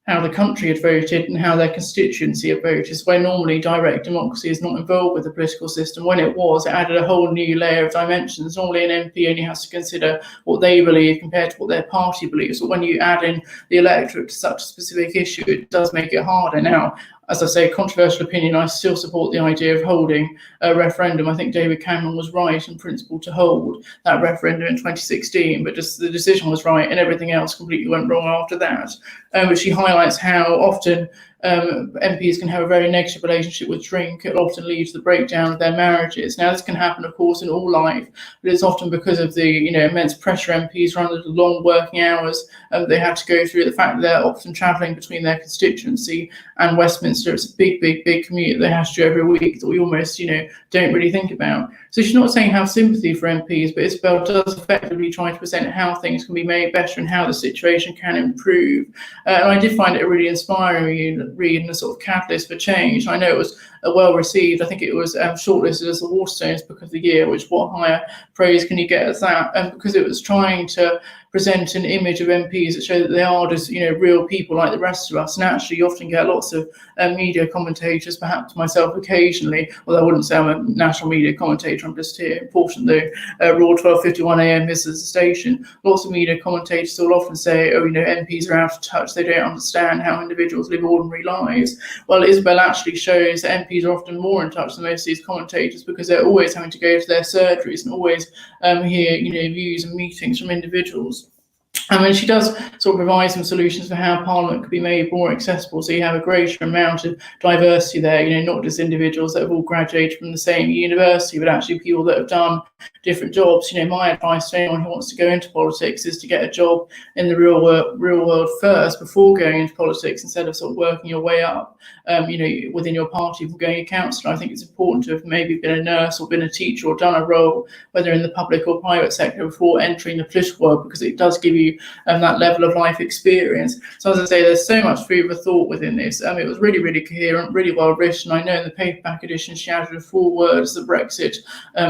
how the country had voted and how their constituency had voted. So where normally direct democracy is not involved with the political system, when it was, it added a whole new layer of dimensions. Normally an MP only has to consider what they believe compared to what their party believes. But when you add in the electorate to such a specific issue, it does make it harder. Now, as I say, controversial opinion, I still support the idea of holding a referendum. I think David Cameron was right in principle to hold that referendum in 2016, but just the decision was right and everything else completely went wrong after that. But she highlights how often MPs can have a very negative relationship with drink. It often leads to the breakdown of their marriages. Now, this can happen, of course, in all life, but it's often because of the immense pressure MPs are under, the long working hours they have to go through, the fact that they're often travelling between their constituency and Westminster. It's a big commute that they have to do every week that we almost don't really think about. So she's not saying have sympathy for MPs, but Isabel does effectively try to present how things can be made better and how the situation can improve. And I did find it really inspiring read and a sort of catalyst for change. I know it was well received. I think it was shortlisted as the Waterstones Book of the Year, which what higher praise can you get as that? Because it was trying to present an image of MPs that show that they are just real people like the rest of us. And actually you often get lots of media commentators, perhaps myself occasionally, although I wouldn't say I'm a national media commentator, I'm just here. Important though, Raw 1251 AM is the station. Lots of media commentators will often say, MPs are out of touch, they don't understand how individuals live ordinary lives. Well, Isabel actually shows that MPs are often more in touch than most of these commentators, because they're always having to go to their surgeries and always hear views and meetings from individuals. And she does sort of provide some solutions for how Parliament could be made more accessible, so you have a greater amount of diversity there, not just individuals that have all graduated from the same university, but actually people that have done different jobs. My advice to anyone who wants to go into politics is to get a job in the real world first before going into politics, instead of sort of working your way up, within your party from going a councillor. I think it's important to have maybe been a nurse or been a teacher or done a role, whether in the public or private sector, before entering the political world, because it does give you that level of life experience. So as I say, there's so much food for thought within this. It was really coherent, really well written. I know in the paperback edition she added a 4 words. The Brexit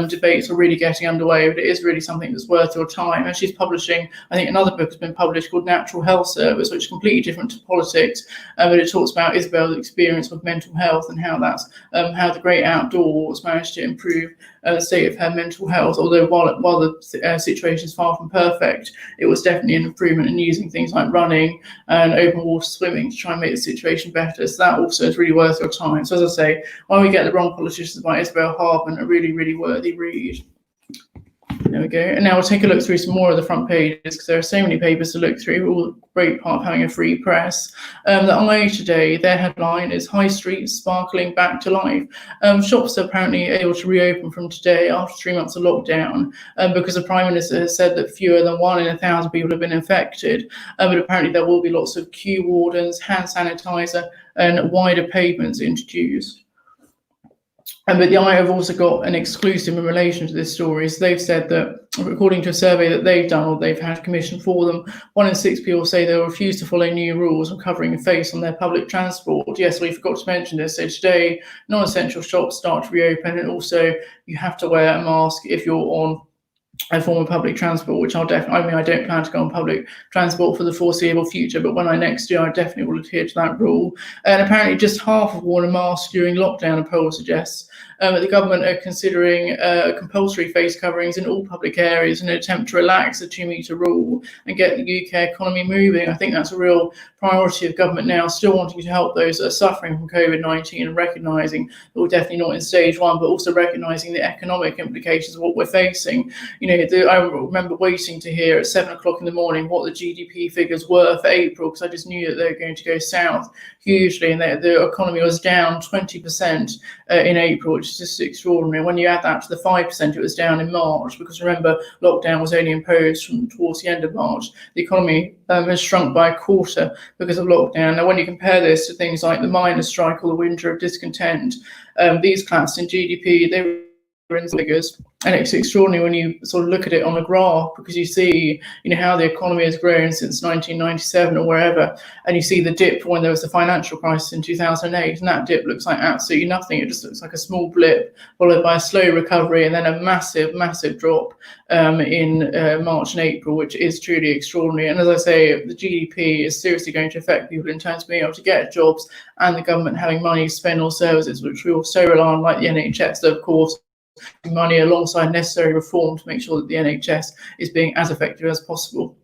debates are really getting underway, but it is really something that's worth your time. And she's publishing, I think another book has been published called Natural Health Service, which is completely different to politics, but it talks about Isabel's experience with mental health and how that's how the great outdoors managed to improve the state of her mental health. Although while the situation is far from perfect, it was definitely an improvement in using things like running and open water swimming to try and make the situation better. So that also is really worth your time. So as I say, When We Get the Wrong Politicians by Isabel Hartman, a really worthy read. There we go. And now we'll take a look through some more of the front pages, because there are so many papers to look through, all the great part of having a free press. The Eye today, their headline is High Streets Sparkling Back to Life. Shops are apparently able to reopen from today after 3 months of lockdown, because the Prime Minister has said that fewer than 1 in 1,000 people have been infected. But apparently there will be lots of queue wardens, hand sanitizer, and wider pavements introduced. But the Eye have also got an exclusive in relation to this story. So they've said that, according to a survey that they've done or they've had commissioned for them, 1 in 6 people say they'll refuse to follow new rules on covering a face on their public transport. Yes, we forgot to mention this. So today, non-essential shops start to reopen, and also you have to wear a mask if you're on a form of public transport, which I'll definitely, I mean, I don't plan to go on public transport for the foreseeable future, but when I next do, I definitely will adhere to that rule. And apparently just half have worn a mask during lockdown, a poll suggests. The government are considering compulsory face coverings in all public areas in an attempt to relax the 2-metre rule and get the UK economy moving. I think that's a real priority of government now, still wanting to help those that are suffering from COVID-19 and recognising that we're definitely not in stage 1, but also recognising the economic implications of what we're facing. I remember waiting to hear at 7 o'clock in the morning what the GDP figures were for April, because I just knew that they were going to go south hugely, and the economy was down 20% in April, which is just extraordinary. When you add that to the 5% it was down in March, because remember, lockdown was only imposed from towards the end of March, the economy has shrunk by a quarter because of lockdown. Now, when you compare this to things like the miners' strike or the winter of discontent, these collapsed in GDP, they were in figures, and it's extraordinary when you sort of look at it on a graph, because you see how the economy has grown since 1997 or wherever, and you see the dip when there was the financial crisis in 2008, and that dip looks like absolutely nothing. It just looks like a small blip followed by a slow recovery and then a massive drop in March and April, which is truly extraordinary. And as I say, the GDP is seriously going to affect people in terms of being able to get jobs and the government having money to spend on services which we all so rely on, like the NHS, though of course money alongside necessary reform to make sure that the NHS is being as effective as possible.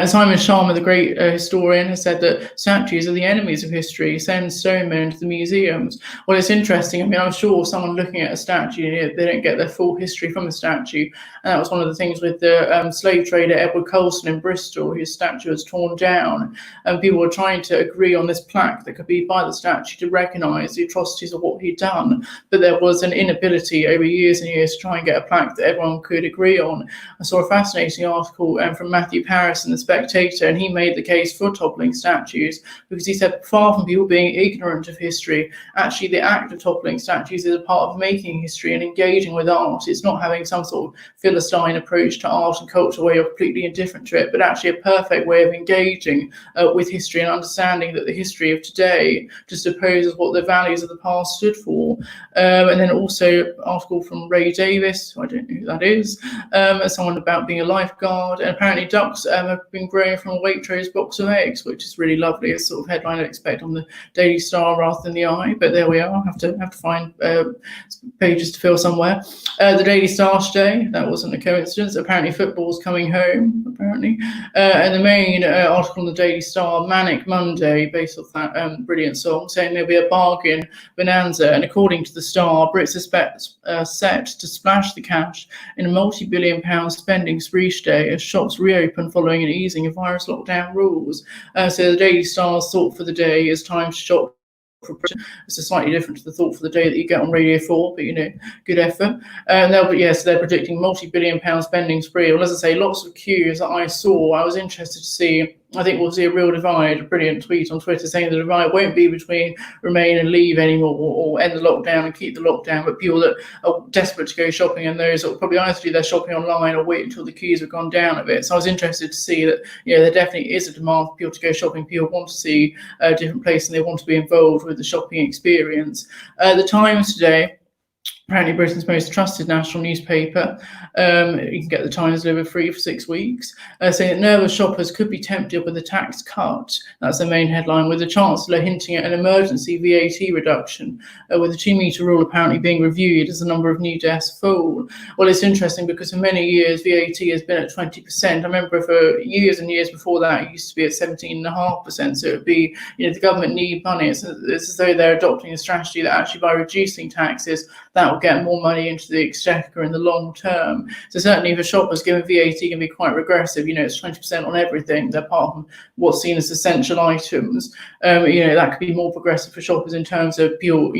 Simon Sharma, the great historian, has said that statues are the enemies of history. He sends stonemen into the museums. Well, it's interesting. I mean, I'm sure someone looking at a statue, they don't get their full history from the statue. And that was one of the things with the slave trader Edward Colston in Bristol. His statue was torn down, and people were trying to agree on this plaque that could be by the statue to recognise the atrocities of what he'd done. But there was an inability over years and years to try and get a plaque that everyone could agree on. I saw a fascinating article from Matthew Paris in the Spectator, and he made the case for toppling statues, because he said, far from people being ignorant of history, actually the act of toppling statues is a part of making history and engaging with art. It's not having some sort of Philistine approach to art and culture where you're completely indifferent to it, but actually a perfect way of engaging with history and understanding that the history of today just opposes what the values of the past stood for. And then also an article from Ray Davis, who I don't know who that is, someone about being a lifeguard, and apparently ducks have been growing from a Waitrose box of eggs, which is really lovely. It's sort of headline I'd expect on the Daily Star rather than the Eye, but there we are. Have to find pages to fill somewhere. The Daily Star today, that wasn't a coincidence. Apparently football's coming home, apparently. And the main article on the Daily Star, Manic Monday, based off that brilliant song, saying there'll be a bargain bonanza. And according to the Star, Brits are set to splash the cash in a multi-billion-pound spending spree today as shops reopen following an easing of virus lockdown rules. So the Daily Star's thought for the day is time to shop. It's a slightly different to the thought for the day that you get on Radio 4, but good effort. So they're predicting multi-billion-pound spending spree. Well, as I say, lots of cues that I saw. I was interested to see. I think we'll see a real divide. A brilliant tweet on Twitter saying the divide won't be between remain and leave anymore, or end the lockdown and keep the lockdown, but people that are desperate to go shopping and those that will probably either do their shopping online or wait until the queues have gone down a bit. So I was interested to see that there definitely is a demand for people to go shopping. People want to see a different place and they want to be involved with the shopping experience. The Times today, apparently Britain's most trusted national newspaper. You can get the Times delivered free for 6 weeks, saying that nervous shoppers could be tempted with a tax cut. That's the main headline, with the Chancellor hinting at an emergency VAT reduction, with the 2-metre rule apparently being reviewed as the number of new deaths fall. Well, it's interesting because for many years VAT has been at 20%. I remember for years and years before that, it used to be at 17.5%. So it would be, the government need money. It's as though they're adopting a strategy that actually by reducing taxes, that will get more money into the exchequer in the long term. So certainly for shoppers, given VAT can be quite regressive, it's 20% on everything, apart from what's seen as essential items. That could be more progressive for shoppers in terms of people,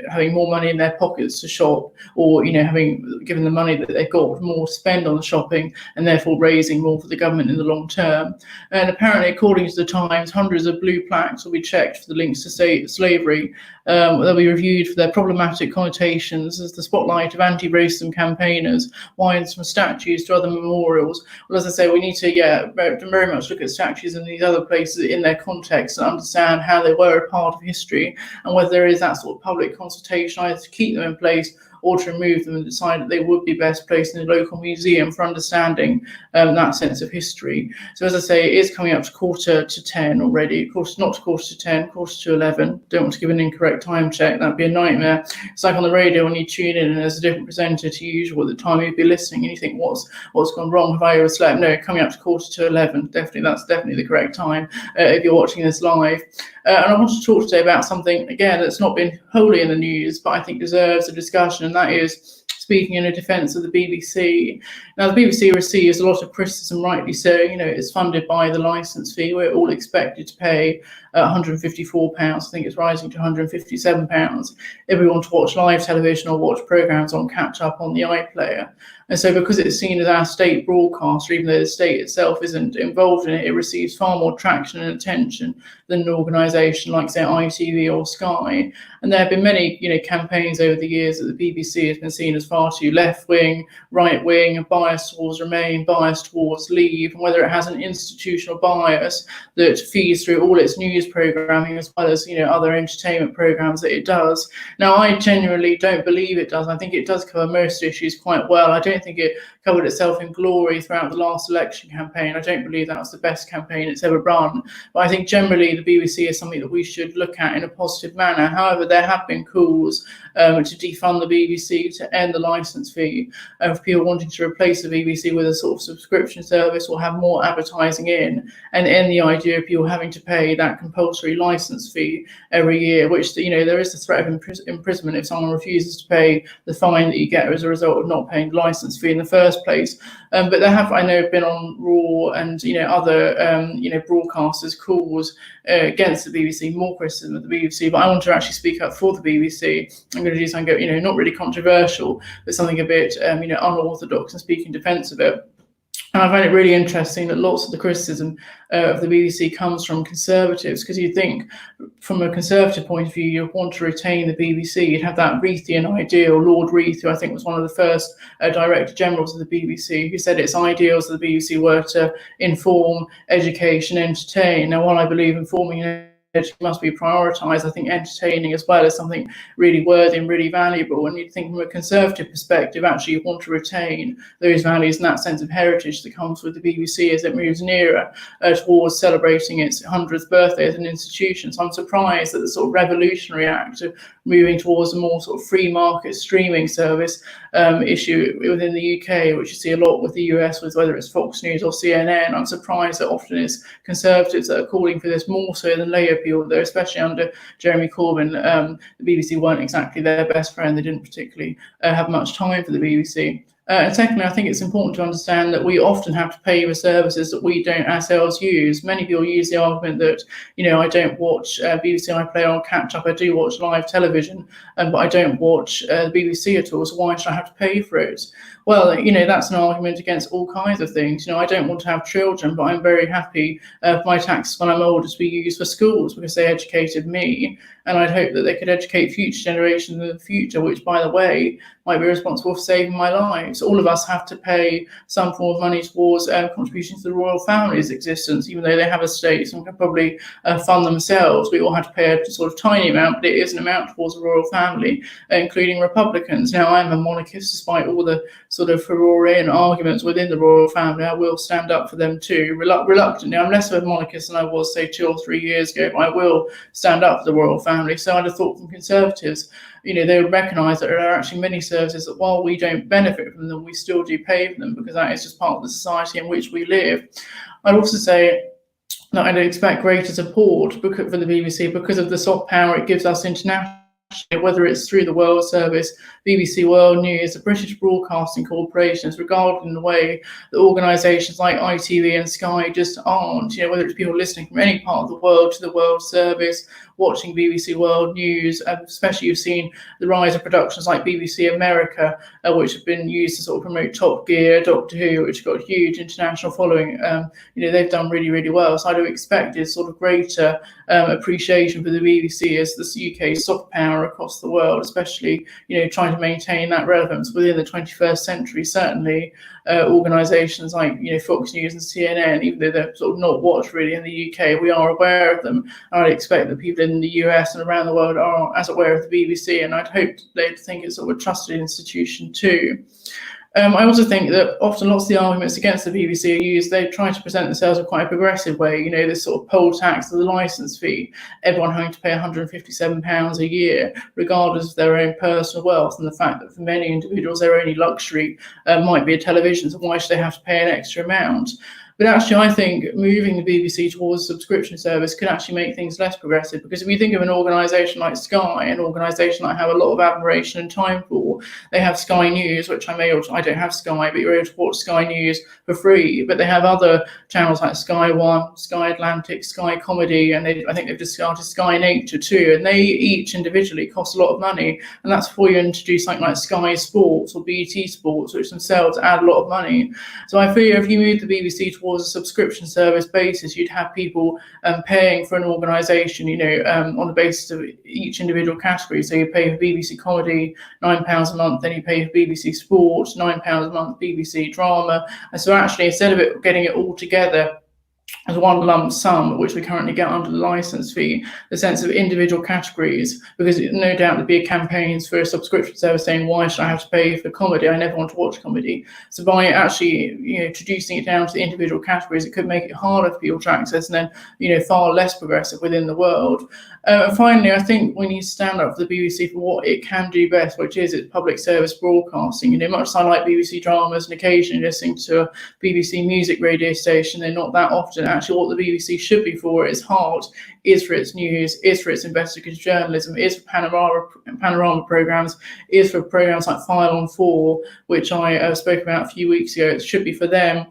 having more money in their pockets to shop, or, having given the money that they've got more to spend on the shopping, and therefore raising more for the government in the long term. And apparently, according to the Times, hundreds of blue plaques will be checked for the links to slavery. They'll be reviewed for their problematic connotations as the spotlight of anti-racism campaigners winds from statues to other memorials. Well, as I say, we need to very much look at statues in these other places in their context and understand how they were a part of history, and whether there is that sort of public consultation either to keep them in place or to remove them and decide that they would be best placed in a local museum for understanding that sense of history. So as I say, it is coming up to 9:45 already. Of course, not to 9:45, 9:45. Don't want to give an incorrect time check. That'd be a nightmare. It's like on the radio when you tune in and there's a different presenter to usual at the time you'd be listening, and you think, what's gone wrong? Have I overslept? No, coming up to 9:45. That's definitely the correct time if you're watching this live. And I want to talk today about something, again, that's not been wholly in the news, but I think deserves a discussion, and that is speaking in a defence of the BBC. Now, the BBC receives a lot of criticism, rightly so. It's funded by the licence fee. We're all expected to pay £154. I think it's rising to £157 if we want to watch live television or watch programmes on catch-up on the iPlayer. And so because it's seen as our state broadcaster, even though the state itself isn't involved in it, it receives far more traction and attention than an organisation like, say, ITV or Sky. And there have been many, campaigns over the years that the BBC has been seen as far too left-wing, right-wing, biased towards Remain, biased towards Leave, and whether it has an institutional bias that feeds through all its news programming as well as, other entertainment programmes that it does. Now, I genuinely don't believe it does. I think it does cover most issues quite well. I don't think it covered itself in glory throughout the last election campaign. I don't believe that was the best campaign it's ever run. But I think generally the BBC is something that we should look at in a positive manner. However, there have been calls to defund the BBC, to end the licence fee, of people wanting to replace the BBC with a sort of subscription service or have more advertising in, and end the idea of people having to pay that compulsory licence fee every year, which, there is the threat of imprisonment if someone refuses to pay the fine that you get as a result of not paying the licence fee in the first place. But there have, I know, been on Raw and other broadcasters calls against the BBC, more criticism of the BBC. But I want to actually speak up for the BBC. I'm going to do something, not really controversial, but something a bit unorthodox, and speak in defence of it. And I find it really interesting that lots of the criticism of the BBC comes from Conservatives, because you think from a Conservative point of view, you want to retain the BBC. You'd have that Reithian ideal, Lord Reith, who I think was one of the first Director Generals of the BBC, who said its ideals of the BBC were to inform, education, entertain. Now, while I believe informing and must be prioritised, I think entertaining as well is something really worthy and really valuable. And you think from a Conservative perspective, actually you want to retain those values and that sense of heritage that comes with the BBC as it moves nearer towards celebrating its 100th birthday as an institution. So I'm surprised that the sort of revolutionary act of moving towards a more sort of free market streaming service issue within the UK, which you see a lot with the US, with whether it's Fox News or CNN. I'm surprised that often it's Conservatives that are calling for this more so than Labour people, though, especially under Jeremy Corbyn. The BBC weren't exactly their best friend. They didn't particularly have much time for the BBC. And secondly, I think it's important to understand that we often have to pay for services that we don't ourselves use. Many people use the argument that, I don't watch BBC iPlayer on catch up. I do watch live television, but I don't watch the BBC at all. So why should I have to pay for it? Well, that's an argument against all kinds of things. I don't want to have children, but I'm very happy for my taxes when I'm older to be used for schools because they educated me. And I'd hope that they could educate future generations in the future, which, by the way, might be responsible for saving my lives. All of us have to pay some form of money towards contributions to the royal family's existence, even though they have estates and can probably fund themselves. We all have to pay a sort of tiny amount, but it is an amount towards the royal family, including Republicans. Now, I'm a monarchist, despite all the sort of furore and arguments within the royal family. I will stand up for them too, reluctantly. I'm less of a monarchist than I was, say, 2 or 3 years ago, but I will stand up for the royal family. So I'd have thought from Conservatives, they would recognise that there are actually many services that, while we don't benefit from them, we still do pay for them, because that is just part of the society in which we live. I'd also say that I'd expect greater support for the BBC because of the soft power it gives us internationally, whether it's through the World Service, BBC World News, the British Broadcasting Corporation is regarded in a way that organisations like ITV and Sky just aren't. Whether it's people listening from any part of the world to the World Service, watching BBC World News, especially you've seen the rise of productions like BBC America, which have been used to sort of promote Top Gear, Doctor Who, which got a huge international following. They've done really, really well. So I'd have expected sort of greater appreciation for the BBC as the UK's soft power power across the world, especially, trying to maintain that relevance within the 21st century. Certainly, organisations like, Fox News and CNN, even though they're sort of not watched really in the UK, we are aware of them. And I'd expect that people in the US and around the world are as aware of the BBC, and I'd hope they'd think it's sort of a trusted institution too. I also think that often lots of the arguments against the BBC are used, they try to present themselves in quite a progressive way, this sort of poll tax of the licence fee, everyone having to pay £157 a year, regardless of their own personal wealth, and the fact that for many individuals their only luxury might be a television, so why should they have to pay an extra amount? But actually, I think moving the BBC towards a subscription service could actually make things less progressive, because if you think of an organisation like Sky, an organisation I have a lot of admiration and time for, they have Sky News, which I don't have Sky, but you're able to watch Sky News for free. But they have other channels like Sky One, Sky Atlantic, Sky Comedy, and I think they've just started Sky Nature too, and they each individually cost a lot of money. And that's before you introduce something like Sky Sports or BT Sports, which themselves add a lot of money. So I feel if you move the BBC towards a subscription service basis, you'd have people paying for an organisation, on the basis of each individual category. So you pay for BBC Comedy £9 a month, then you pay for BBC Sport £9 a month, BBC Drama. And so actually, instead of it getting it all together as one lump sum, which we currently get under the licence fee, the sense of individual categories, because no doubt there'd be campaigns for a subscription service saying, why should I have to pay for comedy? I never want to watch comedy. So by actually, introducing it down to the individual categories, it could make it harder for people to access, and then, far less progressive within the world. Finally, I think we need to stand up for the BBC for what it can do best, which is its public service broadcasting. Much as I like BBC dramas and occasionally listening to a BBC music radio station, they're not that often. Actually, what the BBC should be for, its heart, is for its news, is for its investigative journalism, is for panorama programmes, is for programmes like File on 4, which I spoke about a few weeks ago. It should be for them.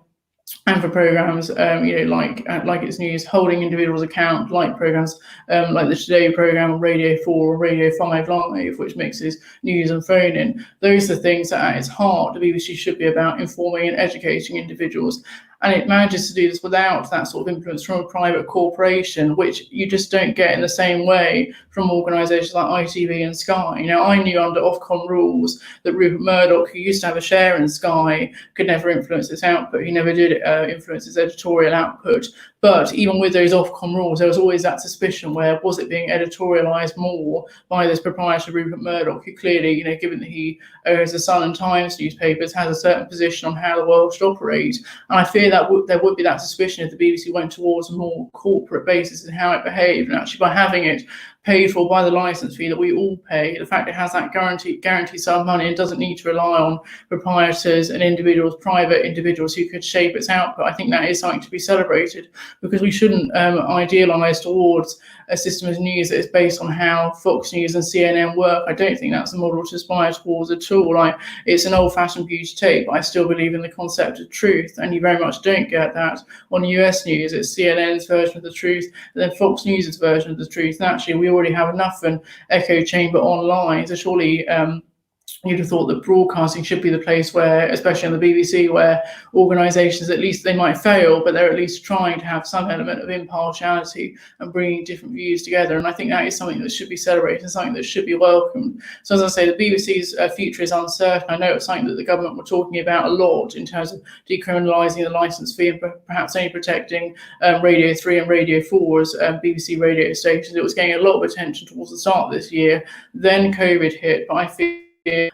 And for programmes, like its news, holding individuals account, like programmes like the Today programme on Radio 4 or Radio 5 Live, which mixes news and phone-in. Those are things that at its heart the BBC should be about, informing and educating individuals. And it manages to do this without that sort of influence from a private corporation, which you just don't get in the same way from organisations like ITV and Sky. I knew under Ofcom rules that Rupert Murdoch, who used to have a share in Sky, could never influence its output. He never did influence its editorial output. But even with those Ofcom rules, there was always that suspicion where was it being editorialised more by this proprietor Rupert Murdoch, who clearly, given that he owns the Sun and Times newspapers, has a certain position on how the world should operate. And I fear that there would be that suspicion if the BBC went towards a more corporate basis in how it behaved. And actually, by having it paid for by the licence fee that we all pay, the fact it has that guaranteed sum of money and doesn't need to rely on proprietors and private individuals who could shape its output, I think that is something to be celebrated, because we shouldn't idealise towards a system of news that is based on how Fox News and CNN work. I don't think that's a model to aspire towards at all. It's an old-fashioned view to take, but I still believe in the concept of truth, and you very much don't get that on US news. It's CNN's version of the truth, and then Fox News' version of the truth. And actually, we already have enough of an echo chamber online, so surely you'd have thought that broadcasting should be the place where, especially on the BBC, where organisations, at least they might fail, but they're at least trying to have some element of impartiality and bringing different views together. And I think that is something that should be celebrated, something that should be welcomed. So as I say, the BBC's future is uncertain. I know it's something that the government were talking about a lot in terms of decriminalising the licence fee and perhaps only protecting Radio 3 and Radio 4 as BBC radio stations. It was getting a lot of attention towards the start of this year. Then COVID hit, but I feel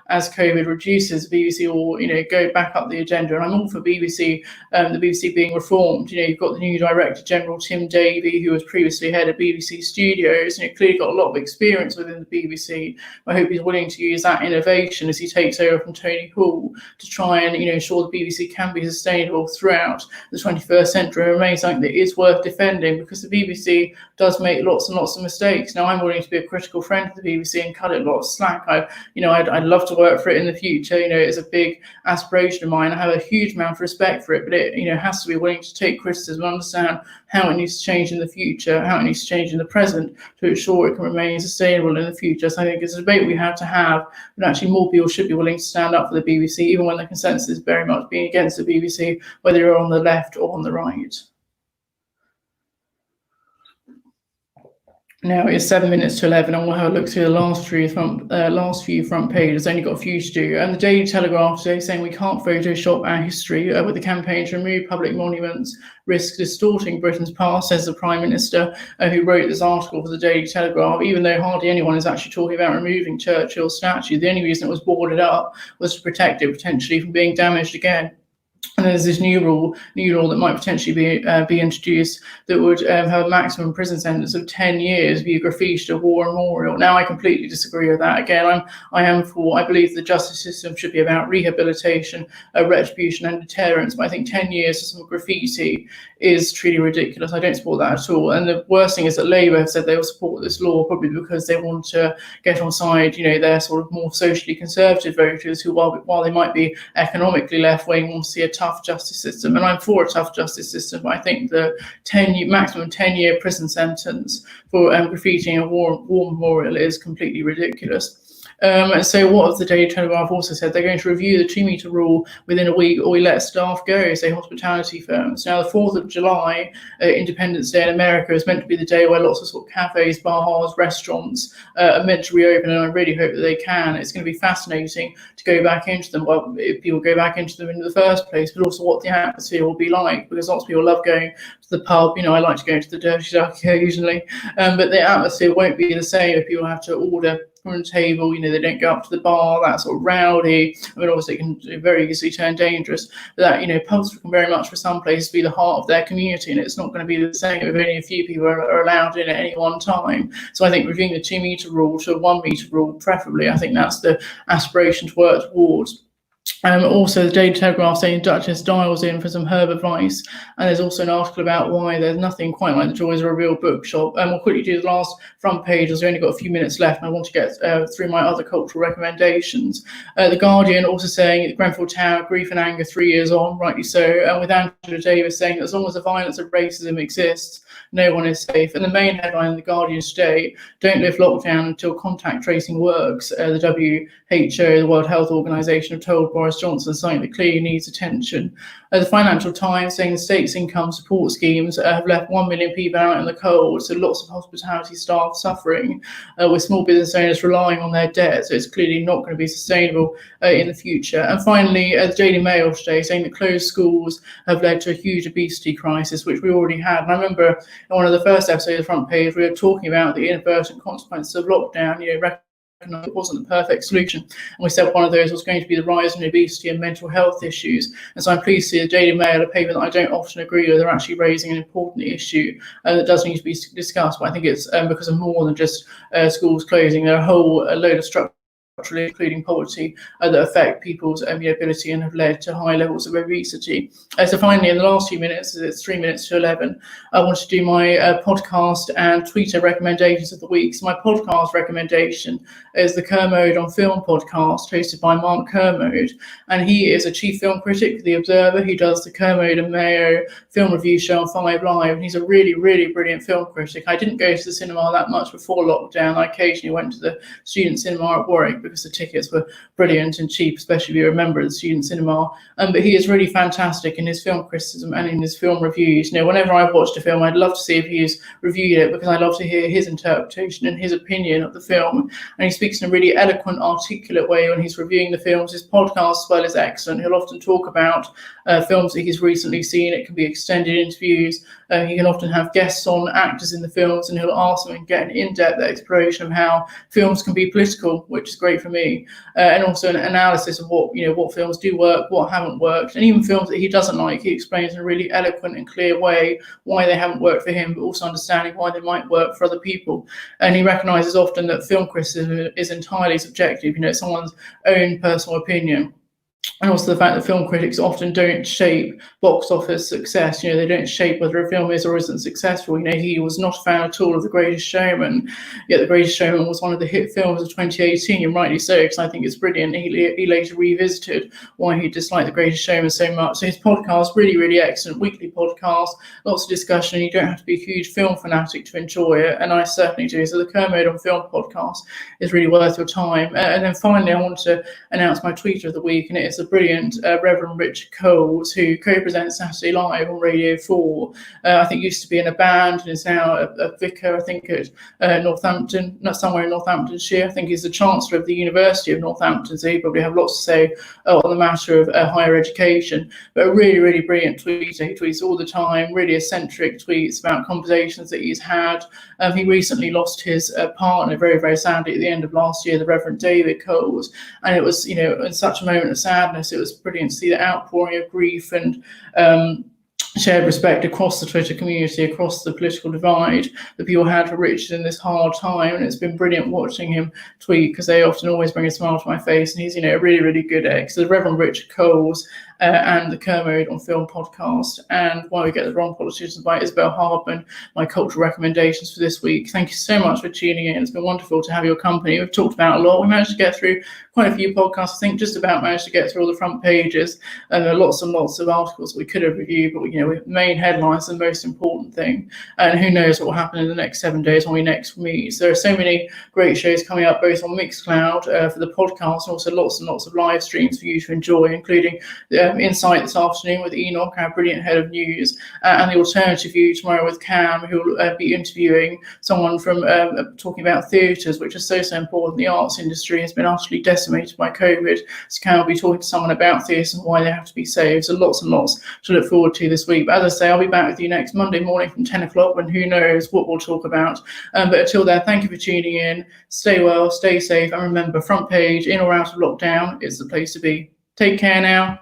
as COVID reduces, BBC will, go back up the agenda. And I'm all for the BBC being reformed. You've got the new Director General, Tim Davie, who was previously head of BBC Studios, and clearly got a lot of experience within the BBC. I hope he's willing to use that innovation as he takes over from Tony Hall to try and, ensure the BBC can be sustainable throughout the 21st century and remain something that is worth defending, because the BBC does make lots and lots of mistakes. Now, I'm willing to be a critical friend of the BBC and cut it a lot of slack. I'd love to work for it in the future. It's a big aspiration of mine. I have a huge amount of respect for it, but it, has to be willing to take criticism and understand how it needs to change in the future, how it needs to change in the present to ensure it can remain sustainable in the future. So I think it's a debate we have to have, but actually more people should be willing to stand up for the BBC, even when the consensus is very much being against the BBC, whether you're on the left or on the right. Now it's 7 minutes to 11, and we'll have a look through the last few front pages. Only got a few to do. And the Daily Telegraph today saying we can't Photoshop our history with the campaign to remove public monuments risk distorting Britain's past, says the Prime Minister, who wrote this article for the Daily Telegraph, even though hardly anyone is actually talking about removing Churchill's statue. The only reason it was boarded up was to protect it potentially from being damaged again. And there's this new rule that might potentially be introduced that would have a maximum prison sentence of 10 years if you graffiti a war memorial. Now, I completely disagree with that. Again, I believe the justice system should be about rehabilitation, retribution, and deterrence. But I think 10 years for some graffiti is truly ridiculous. I don't support that at all. And the worst thing is that Labour have said they will support this law probably because they want to get on side, their sort of more socially conservative voters who, while they might be economically left-wing, want to see a tough justice system. And I'm for a tough justice system, but I think the maximum 10-year prison sentence for graffitiing a war memorial is completely ridiculous. And so what has the Daily Telegraph also said? They're going to review the 2-metre rule within a week, or we let staff go, say hospitality firms. Now, the 4th of July, Independence Day in America, is meant to be the day where lots of sort of cafes, bars, restaurants are meant to reopen, and I really hope that they can. It's going to be fascinating to go back into them. Well, if people go back into them in the first place, but also what the atmosphere will be like, because lots of people love going to the pub. I like to go to the Dirty Duck occasionally, but the atmosphere won't be the same if people have to order from a table, they don't go up to the bar, that's sort of rowdy. I mean, obviously it can very easily turn dangerous, but that, pubs can very much for some places be the heart of their community, and it's not going to be the same if only a few people are allowed in at any one time. So I think reviewing the 2-metre rule to a 1-metre rule, preferably, I think that's the aspiration to work towards. Also, the Daily Telegraph saying Duchess dials in for some herb advice, and there's also an article about why there's nothing quite like the joys of a real bookshop. We'll quickly do the last front page, as we've only got a few minutes left, and I want to get through my other cultural recommendations. The Guardian also saying Grenfell Tower, grief and anger 3 years on, rightly so, and with Angela Davis saying that as long as the violence of racism exists, no one is safe. And the main headline in the Guardian today: don't lift lockdown until contact tracing works. The WHO, the World Health Organization, have told Boris Johnson something that clearly needs attention. The Financial Times saying the state's income support schemes have left 1 million people out in the cold, so lots of hospitality staff suffering, with small business owners relying on their debt, so it's clearly not going to be sustainable in the future. And finally, the Daily Mail today saying that closed schools have led to a huge obesity crisis, which we already had. And I remember in one of the first episodes of the front page, we were talking about the inadvertent consequences of lockdown, it wasn't the perfect solution, and we said one of those was going to be the rise in obesity and mental health issues. And so I'm pleased to see the Daily Mail, a paper that I don't often agree with, are actually raising an important issue that does need to be discussed. But I think it's because of more than just schools closing. There are a whole load of structural, including poverty, that affect people's ability and have led to high levels of obesity. So finally, in the last few minutes, it's 3 minutes to 11, I want to do my podcast and Twitter recommendations of the week. So my podcast recommendation is the Kermode on Film podcast, hosted by Mark Kermode, and he is a chief film critic for The Observer. He does the Kermode and Mayo film review show on 5 Live, and he's a really, really brilliant film critic. I didn't go to the cinema that much before lockdown. I occasionally went to the student cinema at Warwick because the tickets were brilliant and cheap, especially if you're a member of the student cinema. But he is really fantastic in his film criticism and in his film reviews. Whenever I've watched a film, I'd love to see if he's reviewed it, because I love to hear his interpretation and his opinion of the film. And he speaks in a really eloquent, articulate way when he's reviewing the films. His podcast as well is excellent. He'll often talk about films that he's recently seen. It can be extended interviews. He can often have guests on, actors in the films, and he'll ask them and get an in-depth exploration of how films can be political, which is great for me, and also an analysis of what films do work, what haven't worked, and even films that he doesn't like. He explains in a really eloquent and clear way why they haven't worked for him, but also understanding why they might work for other people. And he recognises often that film criticism is entirely subjective. It's someone's own personal opinion. And also the fact that film critics often don't shape box office success. They don't shape whether a film is or isn't successful. He was not a fan at all of The Greatest Showman, yet The Greatest Showman was one of the hit films of 2018, and rightly so, because I think it's brilliant. He later revisited why he disliked The Greatest Showman so much. So his podcast, really, really excellent, weekly podcast, lots of discussion. You don't have to be a huge film fanatic to enjoy it, and I certainly do. So the Kermode on Film podcast is really worth your time. And then finally, I want to announce my tweet of the week, and it is it's a brilliant Reverend Richard Coles, who co-presents Saturday Live on Radio 4. I think used to be in a band and is now a vicar, I think, at Northampton, not somewhere in Northamptonshire. I think he's the Chancellor of the University of Northampton, so he probably have lots to say on the matter of higher education. But a really, really brilliant tweeter. He tweets all the time, really eccentric tweets about conversations that he's had. He recently lost his partner very, very sadly at the end of last year, the Reverend David Coles. And it was, in such a moment of sadness, it was brilliant to see the outpouring of grief and shared respect across the Twitter community, across the political divide that people had for Richard in this hard time. And it's been brilliant watching him tweet, because they often always bring a smile to my face. And he's, a really, really good egg. So the Reverend Richard Coles and the Kermode on Film podcast, and Why We Get the Wrong Politicians by Isabel Hartman, my cultural recommendations for this week. Thank you so much for tuning in. It's been wonderful to have your company. We've talked about a lot. We managed to get through quite a few podcasts. I think just about managed to get through all the front pages, and there are lots and lots of articles we could have reviewed, but with main headlines, the most important thing. And who knows what will happen in the next 7 days when we next meet. So there are so many great shows coming up, both on Mixcloud for the podcast, and also lots and lots of live streams for you to enjoy, including the Insight this afternoon with Enoch, our brilliant head of news, and the Alternative View tomorrow with Cam, who will be interviewing someone from talking about theatres, which is so important. The arts industry has been utterly decimated by COVID. So Cam will be talking to someone about theatres and why they have to be saved. So lots and lots to look forward to this week. But as I say, I'll be back with you next Monday morning from 10 o'clock, when who knows what we'll talk about. But until then, thank you for tuning in. Stay well, stay safe, and remember, front page, in or out of lockdown, is the place to be. Take care now.